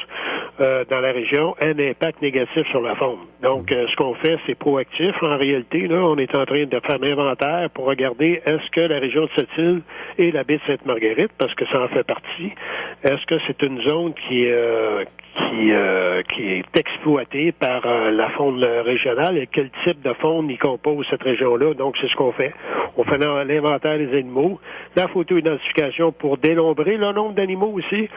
dans la région aient un impact négatif sur la faune. Donc ce qu'on fait, c'est proactif en réalité. Là, on est en train de faire un inventaire pour regarder est-ce que la région de Sept-Îles et la baie de Sainte-Marguerite, parce que ça en fait partie, est-ce que c'est une zone qui est exploitée par la faune régionale et quel type de faune y compose cette région-là. Donc, c'est ce qu'on fait. On fait l'inventaire des animaux, la photo-identification pour dénombrer le nombre d'animaux aussi.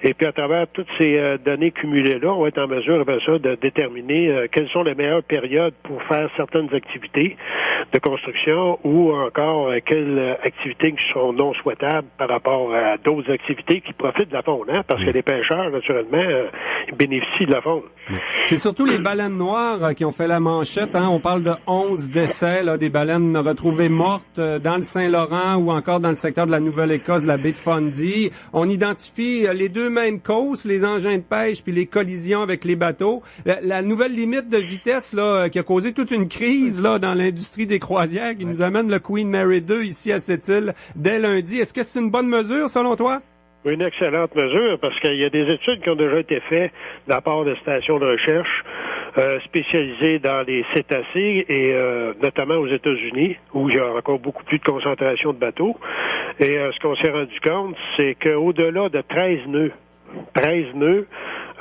Et puis, à travers toutes ces données cumulées-là, on va être en mesure, après ça, de déterminer quelles sont les meilleures périodes pour faire certaines activités de construction ou encore quelles activités qui sont non souhaitables par rapport à d'autres activités qui profitent de la faune, hein, parce que les pêcheurs, naturellement, bénéficient de la faune. C'est surtout les baleines noires qui ont fait la manchette. Hein. On parle de 11 décès, là, des baleines retrouvées mortes dans le Saint-Laurent ou encore dans le secteur de la Nouvelle-Écosse, la baie de Fundy. On identifie les deux mêmes causes, les engins de pêche puis les collisions avec les bateaux. La nouvelle limite de vitesse là, qui a causé toute une crise là dans l'industrie des croisières qui nous amène le Queen Mary 2 ici à Sept-Îles dès lundi. Est-ce que c'est une bonne mesure selon toi? Une excellente mesure, parce qu'il y a des études qui ont déjà été faites de la part de stations de recherche spécialisées dans les cétacés et notamment aux États-Unis, où il y a encore beaucoup plus de concentration de bateaux. Et ce qu'on s'est rendu compte, c'est qu'au-delà de 13 nœuds,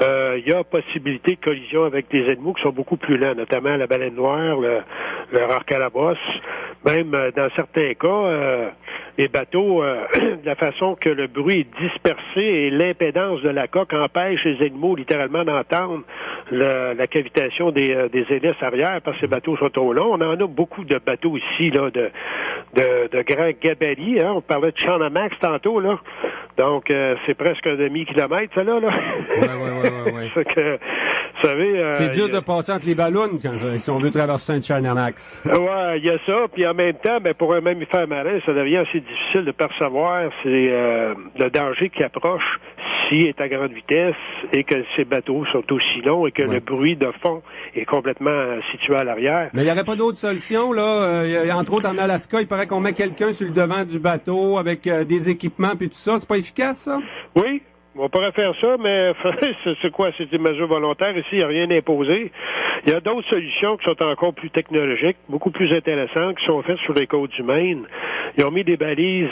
il y a possibilité de collision avec des animaux qui sont beaucoup plus lents, notamment la baleine noire, le rare calabosse. Même dans certains cas, les bateaux, de la façon que le bruit est dispersé et l'impédance de la coque empêche les animaux littéralement d'entendre la cavitation des hélices arrière parce que ces bateaux sont trop longs. On en a beaucoup de bateaux ici, là, de grands gabarits. Hein. On parlait de Chanamax tantôt, là. Donc, c'est presque un demi-kilomètre, ça, là. Ouais. C'est que, vous savez... c'est dur de passer entre les ballons si on veut traverser un Chanamax. Ouais, il y a ça. Puis en même temps, pour un mammifère marin, ça devient assez difficile de percevoir le danger qui approche s'il est à grande vitesse et que ces bateaux sont aussi longs et que le bruit de fond est complètement situé à l'arrière. Mais il n'y aurait pas d'autre solution, là? Entre autres, en Alaska, il paraît qu'on met quelqu'un sur le devant du bateau avec des équipements puis tout ça. C'est pas efficace, ça? Oui. On pourrait faire ça, mais c'est quoi? C'est des mesures volontaires. Ici, il n'y a rien imposé. Il y a d'autres solutions qui sont encore plus technologiques, beaucoup plus intéressantes, qui sont faites sur les côtes du Maine. Ils ont mis des balises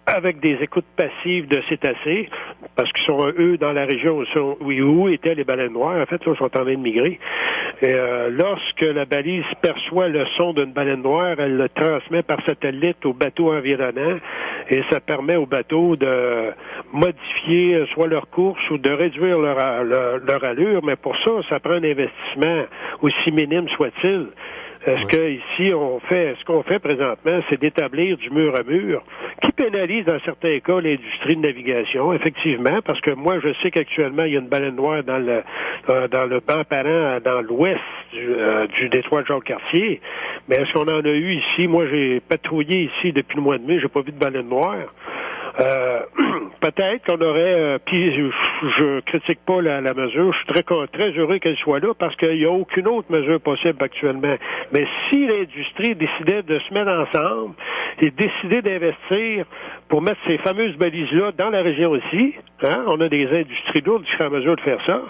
avec des écoutes passives de cétacés, parce qu'ils sont, eux, dans la région où étaient les baleines noires. En fait, ils sont en train de migrer. Et lorsque la balise perçoit le son d'une baleine noire, elle le transmet par satellite au bateau environnant, et ça permet aux bateaux de modifier soit leur course ou de réduire leur allure, mais pour ça, ça prend un investissement aussi minime soit-il. Est-ce que ici ce qu'on fait présentement, c'est d'établir du mur à mur, qui pénalise dans certains cas l'industrie de navigation, effectivement, parce que moi je sais qu'actuellement il y a une baleine noire dans le banc parent dans l'ouest du détroit de Jacques-Cartier, mais est-ce qu'on en a eu ici? Moi j'ai patrouillé ici depuis le mois de mai, j'ai pas vu de baleine noire. Peut-être qu'on aurait, puis je critique pas la mesure, je suis très heureux qu'elle soit là parce qu'il n'y a aucune autre mesure possible actuellement. Mais si l'industrie décidait de se mettre ensemble et décidait d'investir pour mettre ces fameuses balises-là dans la région ici, hein, on a des industries lourdes qui seraient en mesure de faire ça,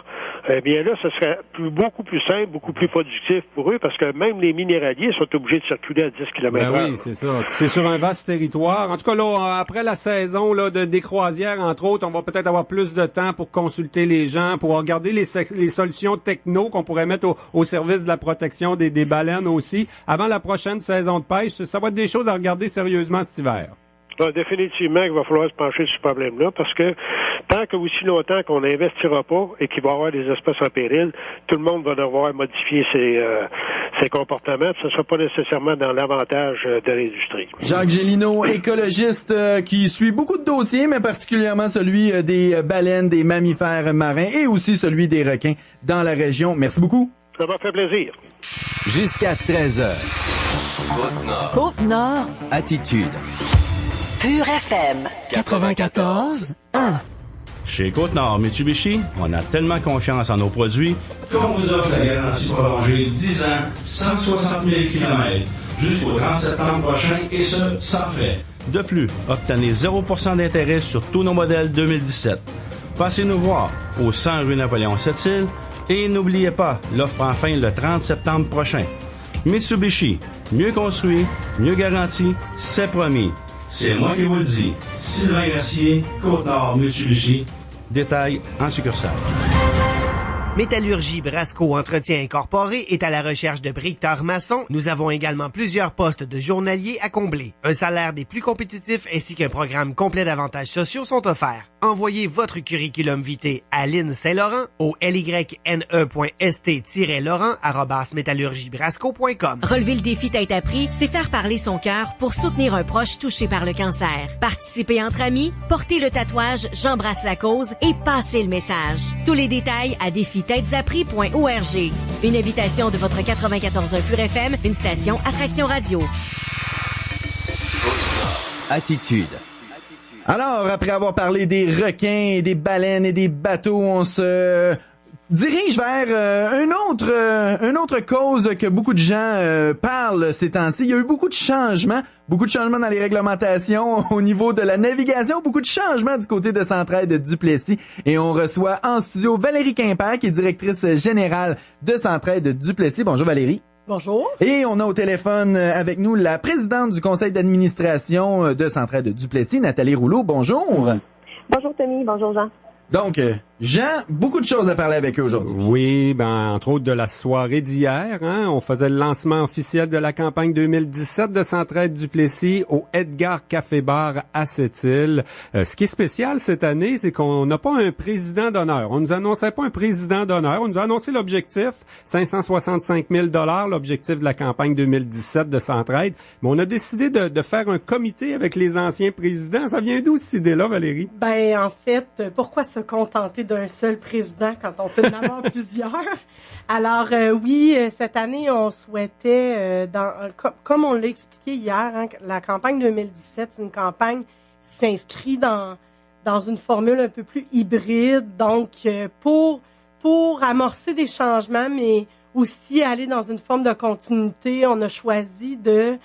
eh bien là, ce serait beaucoup plus simple, beaucoup plus productif pour eux parce que même les minéraliers sont obligés de circuler à 10 km/h. Ben oui, c'est ça. C'est sur un vaste territoire. En tout cas, là, après la saison là, des croisières, entre autres, on va peut-être avoir plus de temps pour consulter les gens, pour regarder les solutions techno qu'on pourrait mettre au service de la protection des baleines aussi. Avant la prochaine saison de pêche, ça va être des choses à regarder sérieusement cet hiver. Définitivement qu'il va falloir se pencher sur ce problème-là parce que tant que aussi longtemps qu'on n'investira pas et qu'il va y avoir des espèces en péril, tout le monde va devoir modifier ces comportements, que ce ne soit pas nécessairement dans l'avantage de l'industrie. Jacques Gélineau, écologiste qui suit beaucoup de dossiers, mais particulièrement celui des baleines, des mammifères marins et aussi celui des requins dans la région. Merci beaucoup. Ça m'a fait plaisir. Jusqu'à 13h. Côte-Nord. Côte-Nord. Attitude. Pure FM. 94.1. Chez Côte-Nord Mitsubishi, on a tellement confiance en nos produits qu'on vous offre la garantie prolongée 10 ans, 160 000 km, jusqu'au 30 septembre prochain, et ce, sans frais. De plus, obtenez 0% d'intérêt sur tous nos modèles 2017. Passez nous voir au 100 rue Napoléon Sept-Îles et n'oubliez pas, l'offre prend fin le 30 septembre prochain. Mitsubishi, mieux construit, mieux garanti, c'est promis. C'est moi qui vous le dis. Sylvain Mercier, Côte-Nord Mitsubishi. Détails en succursale. Métallurgie Brasco Entretien Incorporé est à la recherche de briqueteurs maçons. Nous avons également plusieurs postes de journaliers à combler. Un salaire des plus compétitifs ainsi qu'un programme complet d'avantages sociaux sont offerts. Envoyez votre curriculum vitae à Lynn Saint-Laurent au lyne.st-laurent@métallurgiebrasco.com. Relever le défi tête à prix, c'est faire parler son cœur pour soutenir un proche touché par le cancer. Participer entre amis, porter le tatouage J'embrasse la cause et passer le message. Tous les détails à défitêtesapris.org. Une invitation de votre 94.1 Pure FM, une station Attraction Radio. Attitude. Alors, après avoir parlé des requins, et des baleines et des bateaux, on se dirige vers une autre cause que beaucoup de gens parlent ces temps-ci. Il y a eu beaucoup de changements dans les réglementations au niveau de la navigation, beaucoup de changements du côté de Centraide Duplessis. Et on reçoit en studio Valérie Quimper, qui est directrice générale de Centraide Duplessis. Bonjour Valérie. Bonjour. Et on a au téléphone avec nous la présidente du conseil d'administration de Centraide Duplessis, Nathalie Rouleau. Bonjour. Bonjour Tommy, bonjour Jean. Donc, Jean, beaucoup de choses à parler avec eux aujourd'hui. Oui, entre autres de la soirée d'hier, on faisait le lancement officiel de la campagne 2017 de Centraide Duplessis au Edgar Café Bar à Sept-Îles. Ce qui est spécial cette année, c'est qu'on n'a pas un président d'honneur. On nous annonçait pas un président d'honneur. On nous a annoncé l'objectif, 565 000 $, l'objectif de la campagne 2017 de Centraide. Mais on a décidé de faire un comité avec les anciens présidents. Ça vient d'où cette idée-là, Valérie? En fait, pourquoi se contenter d'un seul président quand on peut en avoir plusieurs? Alors oui, cette année, on souhaitait, comme on l'a expliqué hier, la campagne 2017, c'est une campagne qui s'inscrit dans une formule un peu plus hybride. Donc, pour amorcer des changements, mais aussi aller dans une forme de continuité, on a choisi de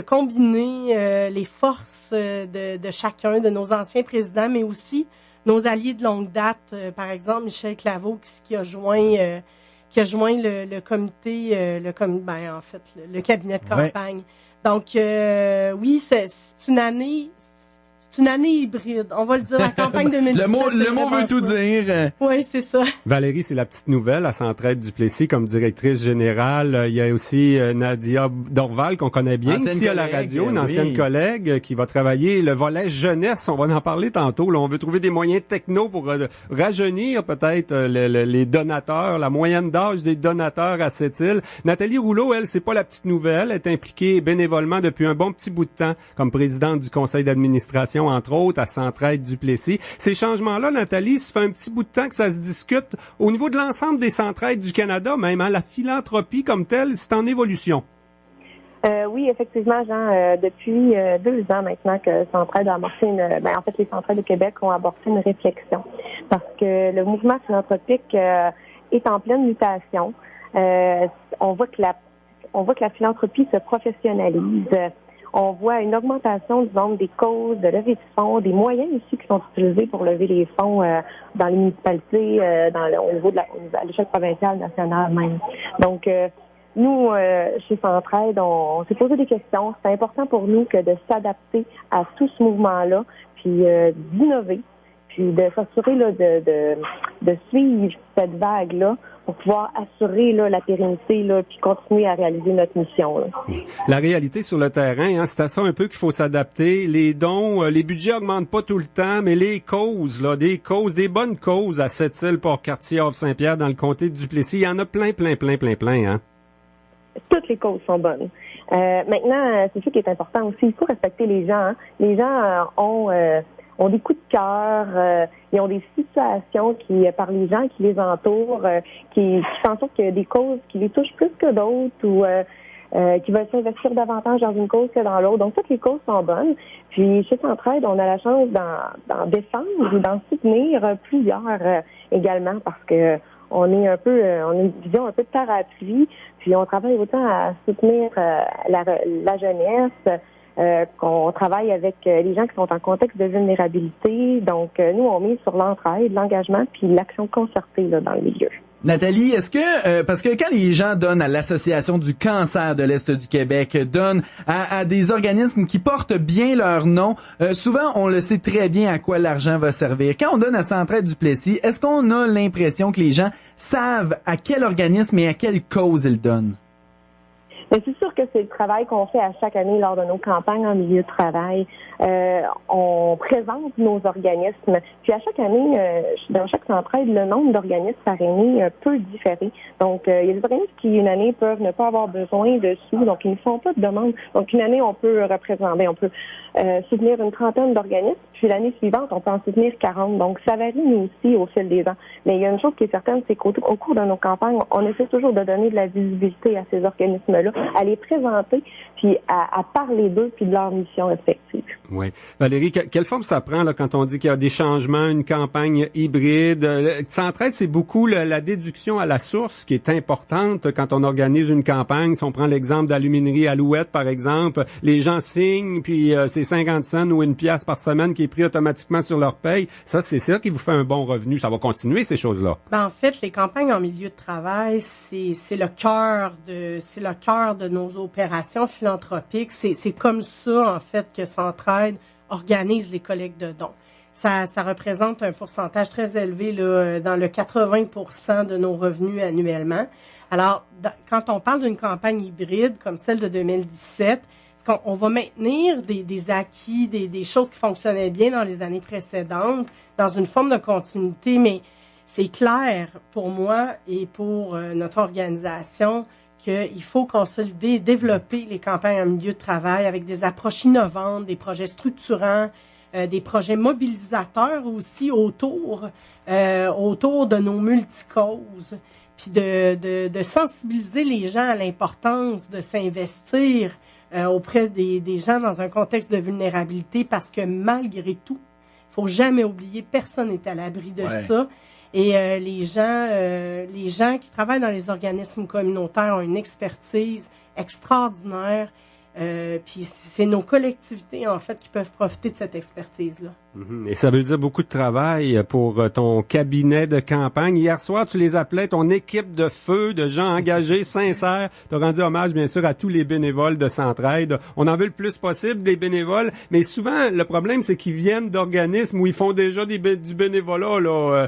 combiner les forces de chacun de nos anciens présidents, mais aussi nos alliés de longue date, par exemple Michel Claveau qui a joint le comité, le cabinet de campagne. Ouais. Donc oui, c'est une année hybride. On va le dire, la campagne 2017. le mot veut tout dire. Oui, c'est ça. Valérie, c'est la petite nouvelle à Centraide Duplessis comme directrice générale. Il y a aussi Nadia Dorval qu'on connaît bien ici à la radio, une ancienne collègue qui va travailler le volet jeunesse. On va en parler tantôt. Là, on veut trouver des moyens techno pour rajeunir peut-être les donateurs, la moyenne d'âge des donateurs à Sept-Îles. Nathalie Rouleau, elle, c'est pas la petite nouvelle. Elle est impliquée bénévolement depuis un bon petit bout de temps comme présidente du conseil d'administration, entre autres, à Centraide Duplessis. Ces changements-là, Nathalie, ça fait un petit bout de temps que ça se discute au niveau de l'ensemble des centraides du Canada, même la philanthropie comme telle, c'est en évolution. Oui, effectivement, Jean, depuis 2 ans maintenant que Centraide a amorcé les centraides du Québec ont amorcé une réflexion parce que le mouvement philanthropique est en pleine mutation. On voit que la philanthropie se professionnalise. On voit une augmentation du nombre des causes, de levée de fonds, des moyens aussi qui sont utilisés pour lever les fonds dans les municipalités, au niveau à l'échelle provinciale, nationale même. Donc, nous, chez Centraide, on s'est posé des questions. C'est important pour nous que de s'adapter à tout ce mouvement-là, puis d'innover, puis de s'assurer là, de suivre cette vague-là pour pouvoir assurer là, la pérennité là, puis continuer à réaliser notre mission. Là. La réalité sur le terrain, c'est à ça un peu qu'il faut s'adapter. Les dons, les budgets augmentent pas tout le temps, mais les causes, des bonnes causes à Sept-Îles, Port-Cartier, Havre-Saint-Pierre, dans le comté de Duplessis, il y en a plein, hein? toutes les causes sont bonnes. Maintenant, c'est ça qui est important aussi. Il faut respecter les gens. Hein. Les gens ont des coups de cœur, ils ont des situations par les gens qui les entourent, qui font en sorte qu'il y a des causes qui les touchent plus que d'autres ou qui veulent s'investir davantage dans une cause que dans l'autre. Donc, toutes les causes sont bonnes. Puis, chez Centraide, on a la chance d'en défendre ou d'en soutenir plusieurs également parce que on a une vision un peu de parapluie. Puis, on travaille autant à soutenir la jeunesse, qu'on travaille avec les gens qui sont en contexte de vulnérabilité. Donc, nous, on mise sur l'entraide, l'engagement, puis l'action concertée là, dans le milieu. Nathalie, est-ce que, parce que quand les gens donnent à l'Association du cancer de l'Est du Québec, donnent à des organismes qui portent bien leur nom, souvent on le sait très bien à quoi l'argent va servir. Quand on donne à Centraide Duplessis, est-ce qu'on a l'impression que les gens savent à quel organisme et à quelle cause ils donnent? Mais c'est sûr que c'est le travail qu'on fait à chaque année lors de nos campagnes en milieu de travail. On présente nos organismes. Puis à chaque année, dans chaque centraide, le nombre d'organismes parrainés peut différer. Donc, il y a des organismes qui, une année, peuvent ne pas avoir besoin de sous, donc ils ne font pas de demande. Donc, une année, on peut soutenir une trentaine d'organismes, puis l'année suivante, on peut en soutenir 40. Donc, ça varie, nous aussi, au fil des ans. Mais il y a une chose qui est certaine, c'est qu'au cours de nos campagnes, on essaie toujours de donner de la visibilité à ces organismes-là, à les présenter, puis à parler d'eux, puis de leur mission respective. Oui. Valérie, quelle forme ça prend là quand on dit qu'il y a des changements, une campagne hybride? Centraide, c'est beaucoup la déduction à la source qui est importante quand on organise une campagne. Si on prend l'exemple d'Aluminerie Alouette, par exemple, les gens signent, puis c'est 50 cents ou 1 pièce par semaine qui est pris automatiquement sur leur paye. Ça, c'est ça qui vous fait un bon revenu. Ça va continuer, ces choses-là. En fait, les campagnes en milieu de travail, c'est le cœur de nos opérations philanthropiques. C'est comme ça, en fait, que Centraide organise les collectes de dons. Ça représente un pourcentage très élevé, là, dans le 80% de nos revenus annuellement. Alors, quand on parle d'une campagne hybride comme celle de 2017, on va maintenir des acquis, des choses qui fonctionnaient bien dans les années précédentes, dans une forme de continuité, mais c'est clair pour moi et pour notre organisation qu'il faut consolider et développer les campagnes en milieu de travail avec des approches innovantes, des projets structurants, des projets mobilisateurs aussi autour de nos multicauses, puis de sensibiliser les gens à l'importance de s'investir auprès des gens dans un contexte de vulnérabilité parce que malgré tout, il faut jamais oublier, personne n'est à l'abri de ça. Et les gens qui travaillent dans les organismes communautaires ont une expertise extraordinaire. Puis c'est nos collectivités, en fait, qui peuvent profiter de cette expertise-là. Et ça veut dire beaucoup de travail pour ton cabinet de campagne. Hier soir, tu les appelais ton équipe de feu, de gens engagés, sincères. Tu as rendu hommage, bien sûr, à tous les bénévoles de Centraide. On en veut le plus possible des bénévoles, mais souvent, le problème, c'est qu'ils viennent d'organismes où ils font déjà du bénévolat là,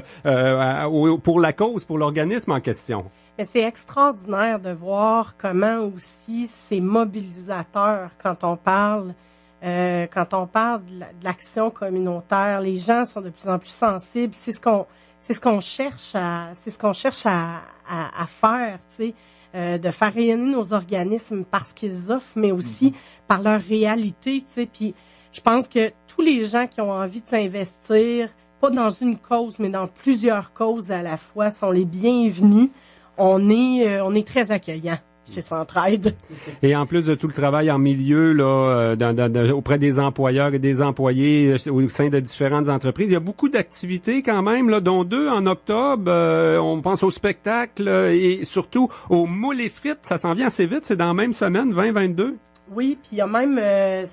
pour la cause, pour l'organisme en question. Mais c'est extraordinaire de voir comment aussi c'est mobilisateur quand on parle de l'action communautaire. Les gens sont de plus en plus sensibles. C'est ce qu'on cherche à faire, tu sais, de faire rayonner nos organismes parce qu'ils offrent, mais aussi par leur réalité, tu sais. Puis je pense que tous les gens qui ont envie de s'investir, pas dans une cause, mais dans plusieurs causes à la fois, sont les bienvenus. On est très accueillant chez Centraide. Et en plus de tout le travail en milieu là, auprès des employeurs et des employés au sein de différentes entreprises, il y a beaucoup d'activités quand même, là, dont 2 en octobre. On pense au spectacle et surtout aux moules et frites. Ça s'en vient assez vite. C'est dans la même semaine, 20-22. Oui, puis il y a même,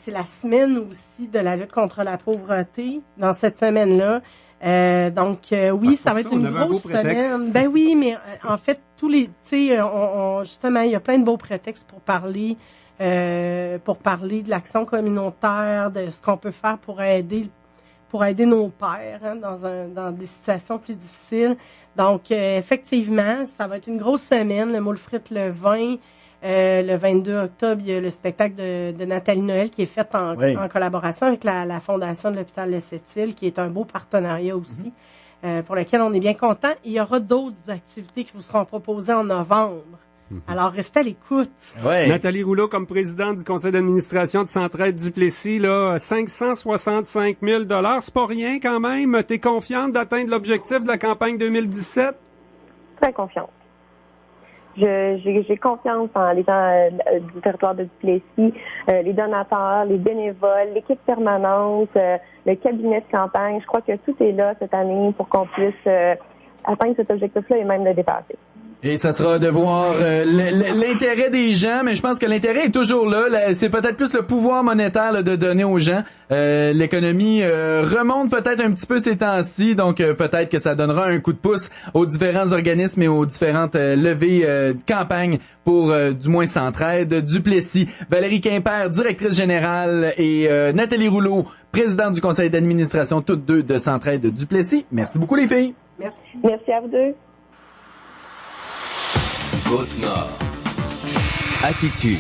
c'est la semaine aussi de la lutte contre la pauvreté dans cette semaine-là. Oui, ça va être une grosse semaine. Ben oui, mais en fait, justement, il y a plein de beaux prétextes pour parler de l'action communautaire, de ce qu'on peut faire pour aider nos pairs, hein, dans des situations plus difficiles. Donc, effectivement, ça va être une grosse semaine. Le moule frite le 20. Le 22 octobre, il y a le spectacle de Nathalie Noël qui est fait en collaboration avec la Fondation de l'hôpital Le Sept-Îles, qui est un beau partenariat aussi, pour lequel on est bien content. Il y aura d'autres activités qui vous seront proposées en novembre. Alors, restez à l'écoute. Ouais. Nathalie Rouleau, comme présidente du conseil d'administration de Centraide Duplessis, là, 565 000 $, c'est pas rien quand même. T'es confiante d'atteindre l'objectif de la campagne 2017? Très confiante. J'ai confiance en les gens du territoire de Duplessis, les donateurs, les bénévoles, l'équipe permanente, le cabinet de campagne. Je crois que tout est là cette année pour qu'on puisse atteindre cet objectif-là et même le dépasser. Et ça sera de voir l'intérêt des gens, mais je pense que l'intérêt est toujours là. C'est peut-être plus le pouvoir monétaire là, de donner aux gens. L'économie remonte peut-être un petit peu ces temps-ci, donc peut-être que ça donnera un coup de pouce aux différents organismes et aux différentes levées de campagne pour du moins Centraide Duplessis. Valérie Quimper, directrice générale, et Nathalie Rouleau, présidente du conseil d'administration, toutes deux de Centraide Duplessis. Merci beaucoup les filles. Merci. Merci à vous deux. Côte-Nord. Attitude.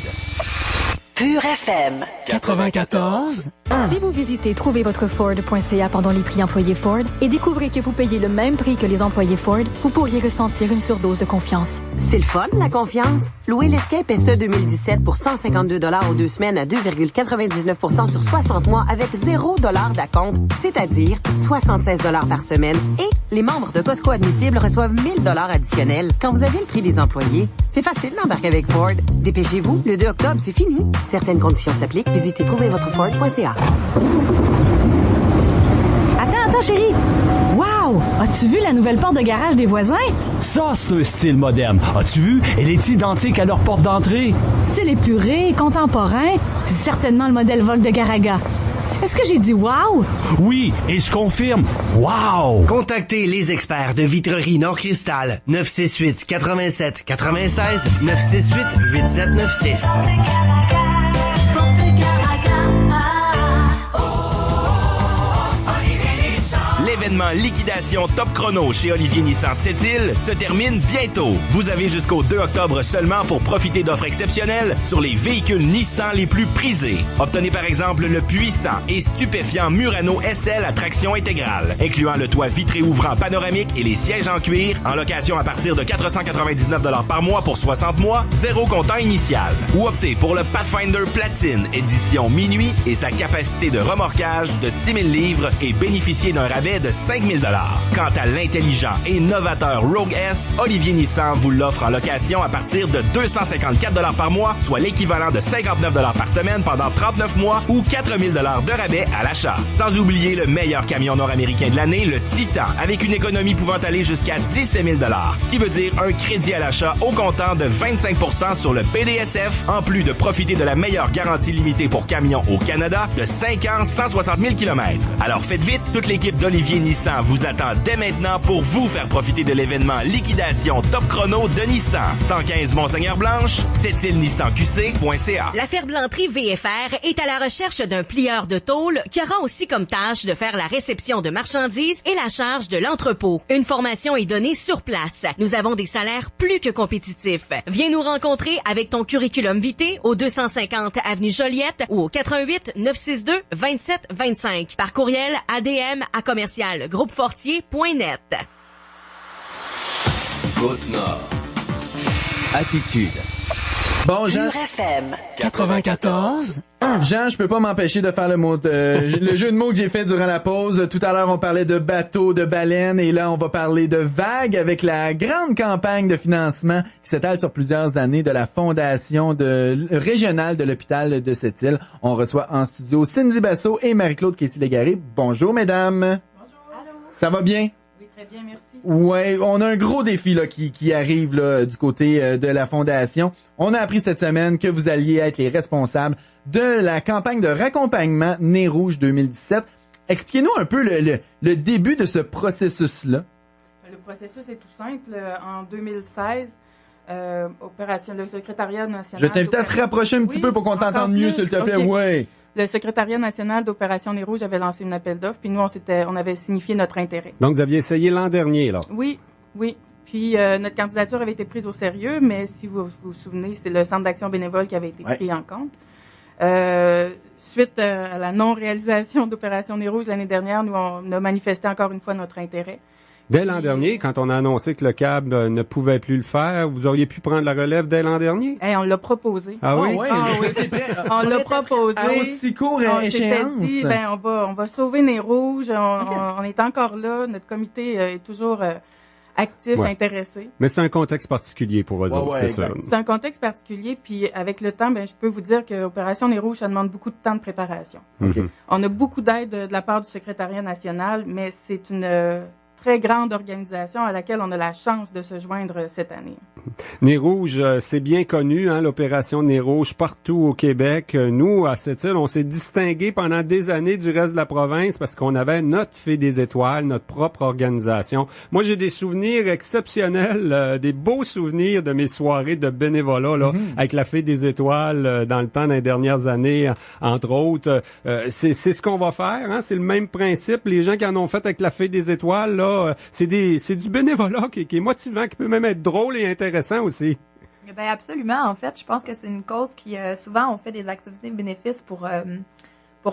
Pure FM 94. Si vous visitez trouvervotreFord.ca pendant les prix employés Ford et découvrez que vous payez le même prix que les employés Ford, vous pourriez ressentir une surdose de confiance. C'est le fun, la confiance. Louez l'Escape SE 2017 pour 152 $ aux 2 semaines à 2,99% sur 60 mois avec $0 d'acompte, c'est-à-dire 76 $ par semaine. Et les membres de Costco admissibles reçoivent 1 000 $ additionnels quand vous avez le prix des employés. C'est facile d'embarquer avec Ford. Dépêchez-vous, le 2 octobre, c'est fini. Certaines conditions s'appliquent. Visitez trouvervotreFord.ca. Attends, chérie! Wow! As-tu vu la nouvelle porte de garage des voisins? Ça, c'est un style moderne. As-tu vu? Elle est identique à leur porte d'entrée. Style épuré, contemporain. C'est certainement le modèle Vogue de Garaga. Est-ce que j'ai dit wow? Oui, et je confirme. Wow! Contactez les experts de Vitrerie Nord-Cristal. 968 87 96 968 8796. L'événement Liquidation Top Chrono chez Olivier Nissan de Sept-Îles se termine bientôt. Vous avez jusqu'au 2 octobre seulement pour profiter d'offres exceptionnelles sur les véhicules Nissan les plus prisés. Obtenez par exemple le puissant et stupéfiant Murano SL à traction intégrale, incluant le toit vitré ouvrant panoramique et les sièges en cuir, en location à partir de 499 $ par mois pour 60 mois, zéro comptant initial. Ou optez pour le Pathfinder Platine édition minuit et sa capacité de remorquage de 6000 livres et bénéficiez d'un rabais de 5 000 $. Quant à l'intelligent et novateur Rogue S, Olivier Nissan vous l'offre en location à partir de 254 $ par mois, soit l'équivalent de 59 $ par semaine pendant 39 mois ou 4 000 $ de rabais à l'achat. Sans oublier le meilleur camion nord-américain de l'année, le Titan, avec une économie pouvant aller jusqu'à 17 000 $, ce qui veut dire un crédit à l'achat au comptant de 25% sur le PDSF, en plus de profiter de la meilleure garantie limitée pour camions au Canada de 5 ans, 160 000 km. Alors faites vite, toute l'équipe d'Olivier Nissan vous attend dès maintenant pour vous faire profiter de l'événement Liquidation Top Chrono de Nissan. 115 Monseigneur-Blanche, Sept-Îles-Nissan-QC.ca. La Ferblanterie VFR est à la recherche d'un plieur de tôle qui aura aussi comme tâche de faire la réception de marchandises et la charge de l'entrepôt. Une formation est donnée sur place. Nous avons des salaires plus que compétitifs. Viens nous rencontrer avec ton curriculum vitae au 250 avenue Joliette ou au 88 962 27 25. Par courriel adm@commercial-groupefortier.net. Côte-Nord. Attitude. Bon, Jean. Pure FM 94. Jean, je peux pas m'empêcher de faire le jeu de mots que j'ai fait durant la pause. Tout à l'heure, on parlait de bateaux, de baleines, et là, on va parler de vagues avec la grande campagne de financement qui s'étale sur plusieurs années de la fondation régionale de l'hôpital de Sept-Îles. On reçoit en studio Cindy Basso et Marie-Claude Kessy-Légaré. Bonjour, mesdames. Bonjour. Ça va bien? Oui, très bien, merci. Ouais, on a un gros défi là qui arrive là du côté de la fondation. On a appris cette semaine que vous alliez être les responsables de la campagne de raccompagnement Nez Rouge 2017. Expliquez-nous un peu le début de ce processus-là. Le processus est tout simple. En 2016, le secrétariat national... Je t'invite à te rapprocher un petit peu pour qu'on t'entende mieux, s'il te plaît. Okay. Ouais. Le secrétariat national d'opération Nez Rouge avait lancé un appel d'offres, puis nous, on avait signifié notre intérêt. Donc, vous aviez essayé l'an dernier, là? Oui. Puis, notre candidature avait été prise au sérieux, mais si vous vous souvenez, c'est le Centre d'action bénévole qui avait été pris en compte. Suite à la non-réalisation d'opération Nez Rouge l'année dernière, nous, on a manifesté encore une fois notre intérêt. Dès l'an dernier, quand on a annoncé que le CAB ne pouvait plus le faire, vous auriez pu prendre la relève dès l'an dernier? On l'a proposé. Ah oui? Vous étiez prêts? On l'a proposé. À aussi court échéance. On s'était dit, on va sauver Nez Rouge. On est encore là. Notre comité est toujours actif, intéressé. Mais c'est un contexte particulier pour eux autres, c'est sûr. C'est un contexte particulier. Puis avec le temps, je peux vous dire que Opération Nez Rouge, ça demande beaucoup de temps de préparation. On a beaucoup d'aide de la part du secrétariat national, mais c'est une très grande organisation à laquelle on a la chance de se joindre cette année. Nez Rouge, c'est bien connu, l'opération Nez Rouge partout au Québec. Nous, à Sept-Îles, on s'est distingué pendant des années du reste de la province parce qu'on avait notre Fée des Étoiles, notre propre organisation. Moi, j'ai des souvenirs exceptionnels, des beaux souvenirs de mes soirées de bénévolat là, avec la Fée des Étoiles dans le temps des dernières années, entre autres. C'est ce qu'on va faire, c'est le même principe. Les gens qui en ont fait avec la Fée des Étoiles, là, c'est du bénévolat qui est motivant, qui peut même être drôle et intéressant aussi. Ben absolument. En fait, je pense que c'est une cause qui souvent on fait des activités bénéfices pour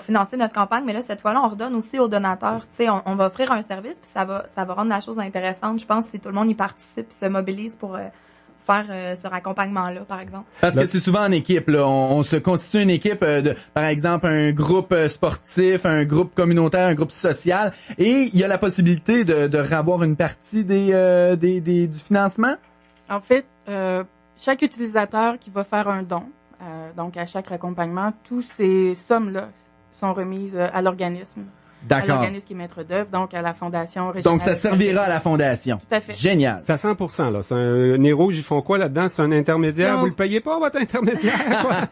financer notre campagne, mais là cette fois-là on redonne aussi aux donateurs. Tu sais, on va offrir un service puis ça va rendre la chose intéressante. Je pense si tout le monde y participe, se mobilise pour faire ce raccompagnement-là, par exemple. Parce que c'est souvent en équipe, là. On se constitue une équipe par exemple, un groupe sportif, un groupe communautaire, un groupe social, et il y a la possibilité de revoir une partie du financement? En fait, chaque utilisateur qui va faire un don, donc à chaque raccompagnement, toutes ces sommes-là sont remises à l'organisme. D'accord. À l'organisme qui est maître d'œuvre, donc à la Fondation régionale. Donc, ça servira à la Fondation. Tout à fait. Génial. C'est à 100%, là. C'est un Nez Rouge, ils font quoi là-dedans? C'est un intermédiaire? Non. Vous le payez pas, votre intermédiaire?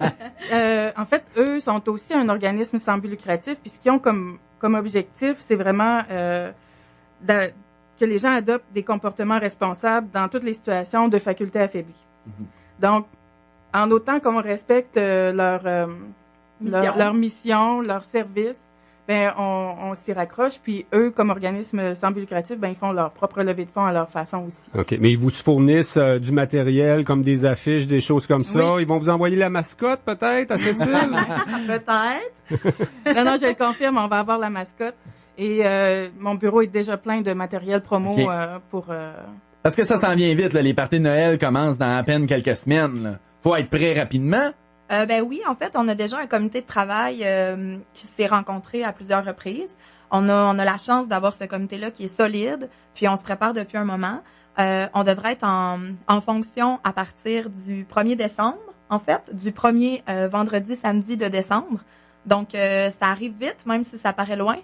En fait, eux sont aussi un organisme sans but lucratif, puis ce qu'ils ont comme objectif, c'est vraiment que les gens adoptent des comportements responsables dans toutes les situations de facultés affaiblies. Donc, en autant qu'on respecte leur mission, leur service, on s'y raccroche, puis eux, comme organisme sans but lucratif, ils font leur propre levée de fonds à leur façon aussi. OK. Mais ils vous fournissent du matériel, comme des affiches, des choses comme ça. Oui. Ils vont vous envoyer la mascotte, peut-être, à cette île? Peut-être. Non, je le confirme, on va avoir la mascotte. Et mon bureau est déjà plein de matériel promo pour... Parce que ça s'en vient vite, là. Les parties de Noël commencent dans à peine quelques semaines, là. Faut être prêt rapidement. Oui, en fait, on a déjà un comité de travail qui s'est rencontré à plusieurs reprises. On a la chance d'avoir ce comité-là qui est solide, puis on se prépare depuis un moment. On devrait être en fonction à partir du 1er décembre, en fait, du 1er vendredi, samedi de décembre. Donc, ça arrive vite, même si ça paraît loin.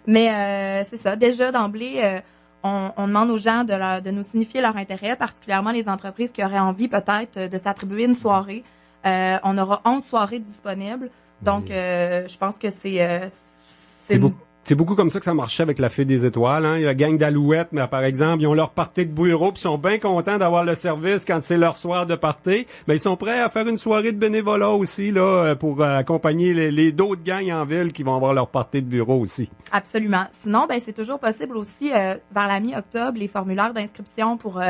Mais c'est ça, déjà d'emblée, on demande aux gens de nous signifier leur intérêt, particulièrement les entreprises qui auraient envie peut-être de s'attribuer une soirée. On aura 11 soirées disponibles. Donc, je pense que c'est beaucoup comme ça que ça marchait avec la Fée des Étoiles. Il y a la gang d'Alouettes, mais par exemple, ils ont leur party de bureau, puis ils sont bien contents d'avoir le service quand c'est leur soir de party. Mais ils sont prêts à faire une soirée de bénévolat aussi là pour accompagner les d'autres gangs en ville qui vont avoir leur party de bureau aussi. Absolument. Sinon, c'est toujours possible aussi vers la mi-octobre, les formulaires d'inscription pour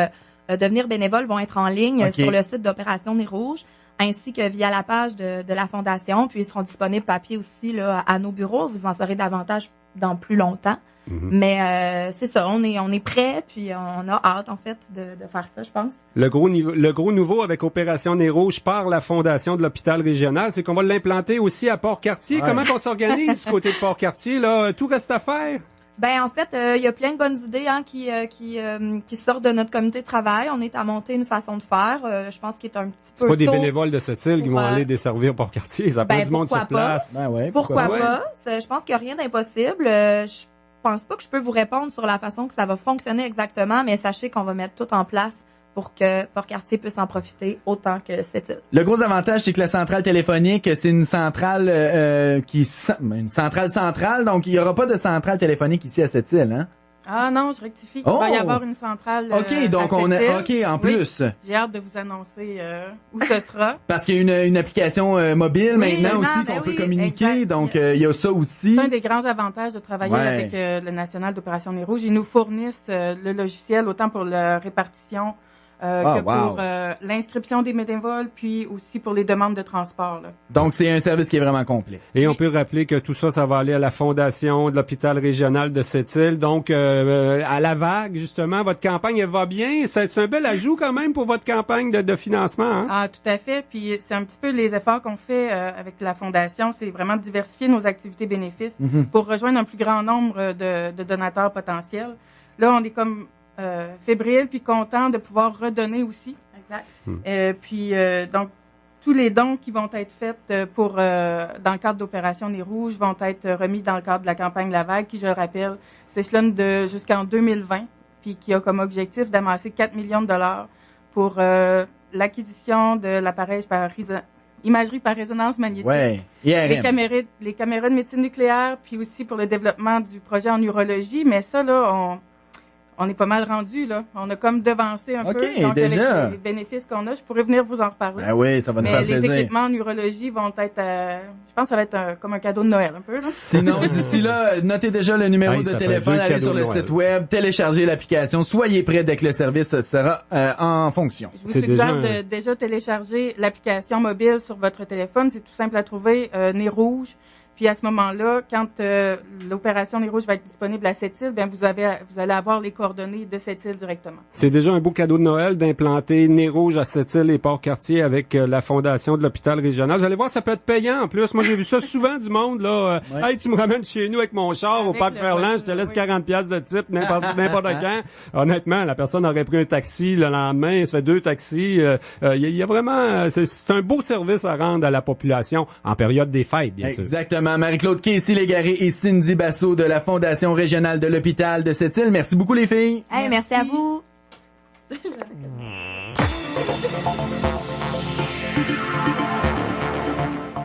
devenir bénévole vont être en ligne sur le site d'Opération Nez Rouge, ainsi que via la page de la Fondation, puis ils seront disponibles papier aussi là à nos bureaux. Vous en saurez davantage dans plus longtemps. Mais c'est ça, on est prêt, puis on a hâte en fait de faire ça, je pense. Le gros nouveau avec Opération Nez Rouge par la Fondation de l'hôpital régional, c'est qu'on va l'implanter aussi à Port-Cartier. Ouais. Comment on s'organise du côté de Port-Cartier là? Tout reste à faire? En fait, il y a plein de bonnes idées qui sortent de notre comité de travail. On est à monter une façon de faire. Je pense qu'il est un petit peu pas des tôt bénévoles de cette île qui vont aller desservir Port-Cartier. Ça prend du monde sur place. Pourquoi pas? Je pense qu'il n'y a rien d'impossible. Je pense pas que je peux vous répondre sur la façon que ça va fonctionner exactement, mais sachez qu'on va mettre tout en place pour que Port-Cartier puisse en profiter autant que cette île. Le gros avantage, c'est que la centrale téléphonique, c'est une centrale une centrale centrale, donc il y aura pas de centrale téléphonique ici à cette île, hein? Ah non, je rectifie. Il va y avoir une centrale. OK, donc on a en plus. J'ai hâte de vous annoncer où ce sera. Parce qu'il y a une application mobile maintenant aussi qu'on peut communiquer, exact. Donc il y a ça aussi. C'est un des grands avantages de travailler avec le National d'Opération Nez Rouge. Ils nous fournissent le logiciel autant pour la répartition wow. pour l'inscription des bénévoles, puis aussi pour les demandes de transport. Là. Donc, c'est un service qui est vraiment complet. Et on peut rappeler que tout ça, ça va aller à la fondation de l'hôpital régional de Sept-Îles. Donc, à la vague, justement, votre campagne, elle va bien. C'est un bel ajout quand même pour votre campagne de financement. Hein? Ah, tout à fait. Puis c'est un petit peu les efforts qu'on fait avec la fondation, c'est vraiment de diversifier nos activités bénéfices pour rejoindre un plus grand nombre de donateurs potentiels. Là, on est comme fébrile puis content de pouvoir redonner aussi. Exact. Donc tous les dons qui vont être faits dans le cadre d'Opération Nez Rouge vont être remis dans le cadre de la campagne La Vague, qui, je le rappelle, s'échelonne jusqu'en 2020, puis qui a comme objectif d'amasser 4 millions de dollars pour l'acquisition de l'appareil par imagerie par résonance magnétique, les caméras de médecine nucléaire, puis aussi pour le développement du projet en urologie. Mais ça, là, on est pas mal rendu, là. On a comme devancé un peu. Donc, déjà. avec les bénéfices qu'on a, je pourrais venir vous en reparler. Ben oui, ça va nous faire plaisir. Les équipements en urologie vont être, je pense que ça va être comme un cadeau de Noël, un peu, là. Sinon, d'ici là, notez déjà le numéro de téléphone, allez sur le site web, téléchargez l'application, soyez prêts dès que le service sera en fonction. Je vous suggère de déjà télécharger l'application mobile sur votre téléphone. C'est tout simple à trouver, Nez Rouge. Puis à ce moment-là, quand l'opération Nez Rouge va être disponible à Sept-Îles, bien vous allez avoir les coordonnées de Sept-Îles directement. C'est déjà un beau cadeau de Noël d'implanter Nez Rouge à Sept-Îles et Port-Cartier avec la fondation de l'hôpital régional. Vous allez voir, ça peut être payant en plus. Moi, j'ai vu ça souvent du monde là. Hey, tu me ramènes chez nous avec mon char au parc Ferland, je te laisse 40 piastres de type n'importe quand. Honnêtement, la personne aurait pris un taxi le lendemain, ça fait 2 taxis. Il y a vraiment, c'est un beau service à rendre à la population en période des fêtes, bien sûr. Exactement. Marie-Claude Casey-Légaré et Cindy Basso de la Fondation régionale de l'hôpital de Sept-Îles. Merci beaucoup, les filles. Hey, merci à vous.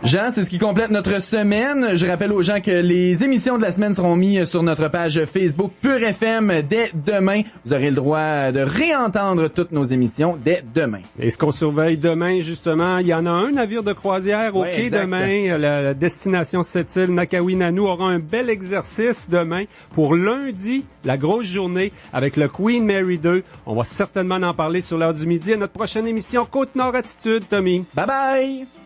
Jean, c'est ce qui complète notre semaine. Je rappelle aux gens que les émissions de la semaine seront mises sur notre page Facebook Pure FM dès demain. Vous aurez le droit de réentendre toutes nos émissions dès demain. Et ce qu'on surveille demain, justement, il y en a un navire de croisière au quai demain. La destination Sept-Îles, Nakawinanu aura un bel exercice demain pour lundi, la grosse journée avec le Queen Mary 2. On va certainement en parler sur l'heure du midi à notre prochaine émission Côte-Nord Attitude, Tommy. Bye bye!